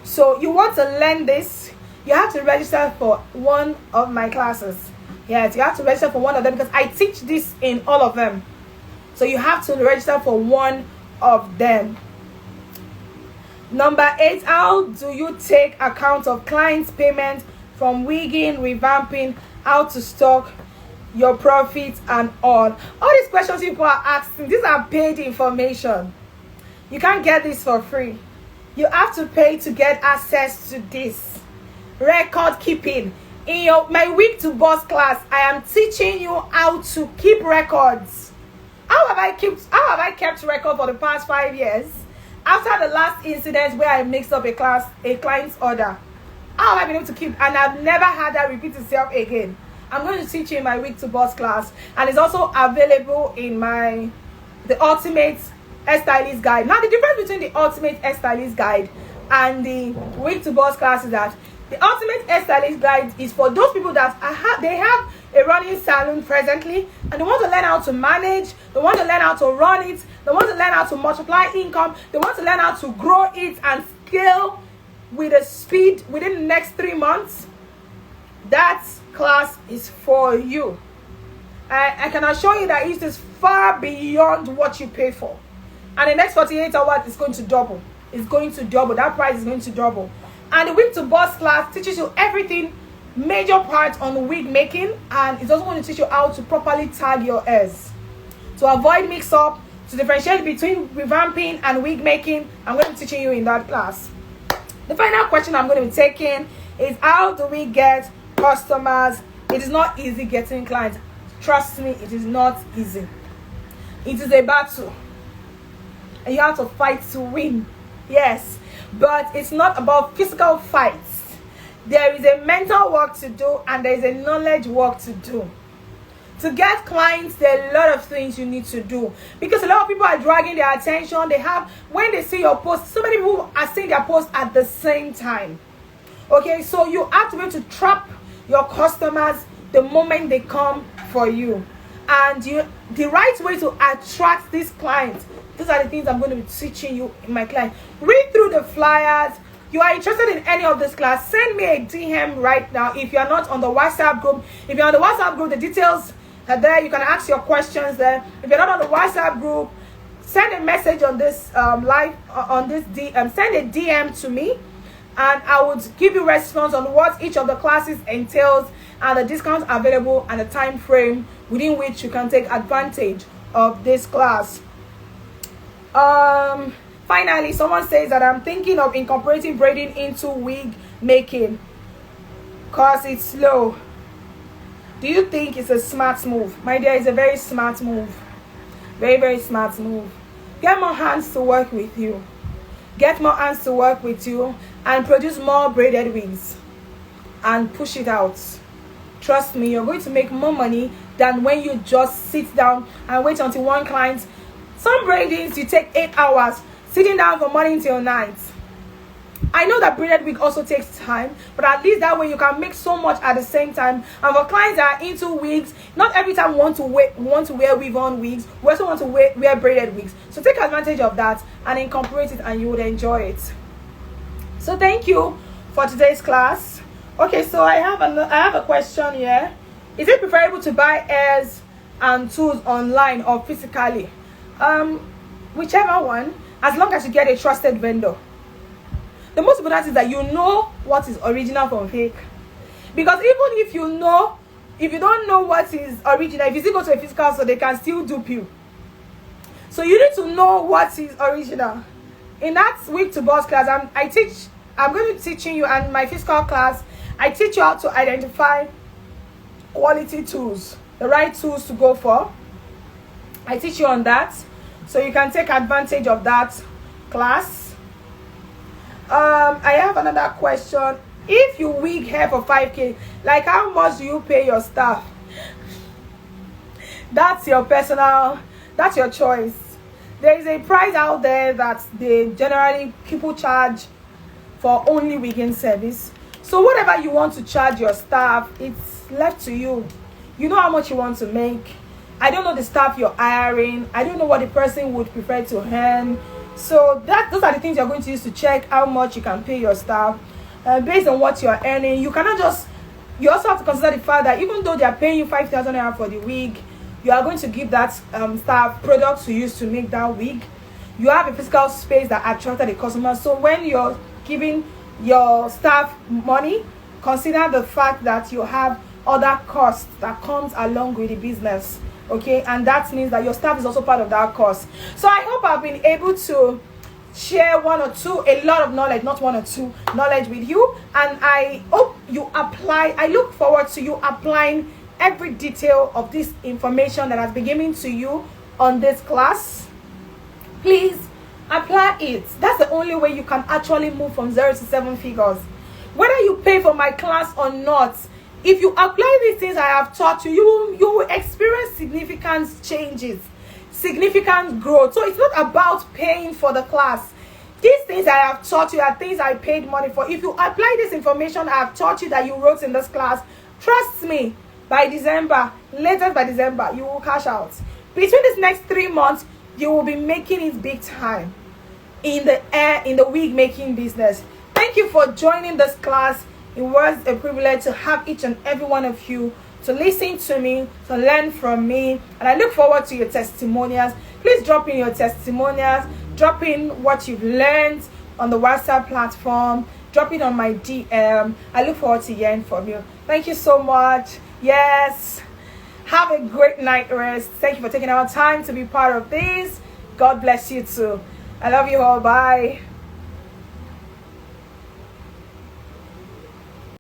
S1: So you want to learn this, you have to register for one of my classes. Yes, you have to register for one of them because I teach this in all of them. So you have to register for one of them. Number 8, how do you take account of clients' payment from wigging, revamping, how to stock your profits and all these questions people are asking, these are paid information. You can't get this for free. You have to pay to get access to this record keeping. In my Wig to Boss class, I am teaching you how to keep records. How have I kept record for the past 5 years? After the last incident where I mixed up a client's order, how have I been able to keep? And I've never had that repeat itself again. I'm going to teach you in my Wig to Boss class, and it's also available in the Ultimate Hairstylist Guide. Now, the difference between the Ultimate Hairstylist Guide and the Wig to Boss class is that the Ultimate Hairstylist Guide is for those people that they have a running salon presently, and they want to learn how to manage, they want to learn how to run it, they want to learn how to multiply income, they want to learn how to grow it and scale with a speed within the next 3 months. That class is for you. I can assure you that it is far beyond what you pay for, and the next 48 hours is going to double. It's going to double. That price is going to double. And the Wig to Boss class teaches you everything, major part on wig making, and it's also going to teach you how to properly tag your hairs, to avoid mix up, to differentiate between revamping and wig making. I'm going to be teaching you in that class. The final question I'm going to be taking is, how do we get customers? It is not easy getting clients. Trust me, it is not easy. It is a battle, and you have to fight to win. Yes, but it's not about physical fights. There is a mental work to do, and there is a knowledge work to do. To get clients, there are a lot of things you need to do, because a lot of people are dragging their attention. When they see your post, so many people are seeing their post at the same time. Okay, so you have to be able to trap your customers the moment they come for you, and the right way to attract these clients. These are the things I'm going to be teaching you in my class. Read through the flyers. You are interested in any of this class, send me a DM right now. If you are not on the WhatsApp group, if you're on the WhatsApp group, the details are there. You can ask your questions there. If you're not on the WhatsApp group, send a message on this live on this DM. Send a DM to me, and I would give you response on what each of the classes entails, and the discounts available, and the time frame within which you can take advantage of this class. Finally, someone says that I'm thinking of incorporating braiding into wig making because it's slow. Do you think it's a smart move? My dear, it's a very smart move. Very, very smart move. Get more hands to work with you. Get more hands to work with you and produce more braided wigs and push it out. Trust me, you're going to make more money than when you just sit down and wait until one client. Some braidings you take 8 hours sitting down from morning till night. I know that braided wig also takes time, but at least that way you can make so much at the same time. And for clients that are into wigs, not every time we want to wear weave-on wigs. We also want to wear braided wigs. So take advantage of that and incorporate it, and you would enjoy it. So thank you for today's class. Okay, so I have a question here. Is it preferable to buy hairs and tools online or physically? Whichever one, as long as you get a trusted vendor. The most important is that you know what is original from fake. Because even if you don't know what is original, if you still go to a physical store, they can still dupe you. So you need to know what is original. In that Wig to Boss class, I'm going to be teaching you, and my physical class, I teach you how to identify quality tools, the right tools to go for. I teach you on that, so you can take advantage of that class. I have another question. If you wig hair for 5K, like, how much do you pay your staff? That's your choice. There is a price out there that people charge for only wigging service. So whatever you want to charge your staff, it's left to you. You know how much you want to make. I don't know the staff you're hiring. I don't know what the person would prefer to earn. So those are the things you're going to use to check how much you can pay your staff. Based on what you're earning, you also have to consider the fact that even though they're paying you 5,000 naira for the wig, you are going to give that staff products to use to make that wig. You have a physical space that attracted the customer. So when you're giving your staff money, consider the fact that you have other costs that comes along with the business. Okay, and that means that your staff is also part of that cost. So I hope I've been able to share a lot of knowledge, not one or two knowledge with you, and I hope you apply. I look forward to you applying every detail of this information that has been given to you on this class. Please apply it. That's the only way you can actually move from 0 to 7 figures. Whether you pay for my class or not, if you apply these things I have taught you, you will experience significant changes, significant growth. So it's not about paying for the class. These things I have taught you are things I paid money for. If you apply this information I have taught you that you wrote in this class, trust me, by December, latest by December, you will cash out. Between these next 3 months, you will be making it big time in the wig making business. Thank you for joining this class. It was a privilege to have each and every one of you to listen to me, to learn from me, and I look forward to your testimonials. Please drop in your testimonials, drop in what you've learned on the WhatsApp platform, drop it on my DM. I look forward to hearing from you. Thank you so much. Yes, have a great night rest. Thank you for taking our time to be part of this. God bless you too. I love you all. Bye.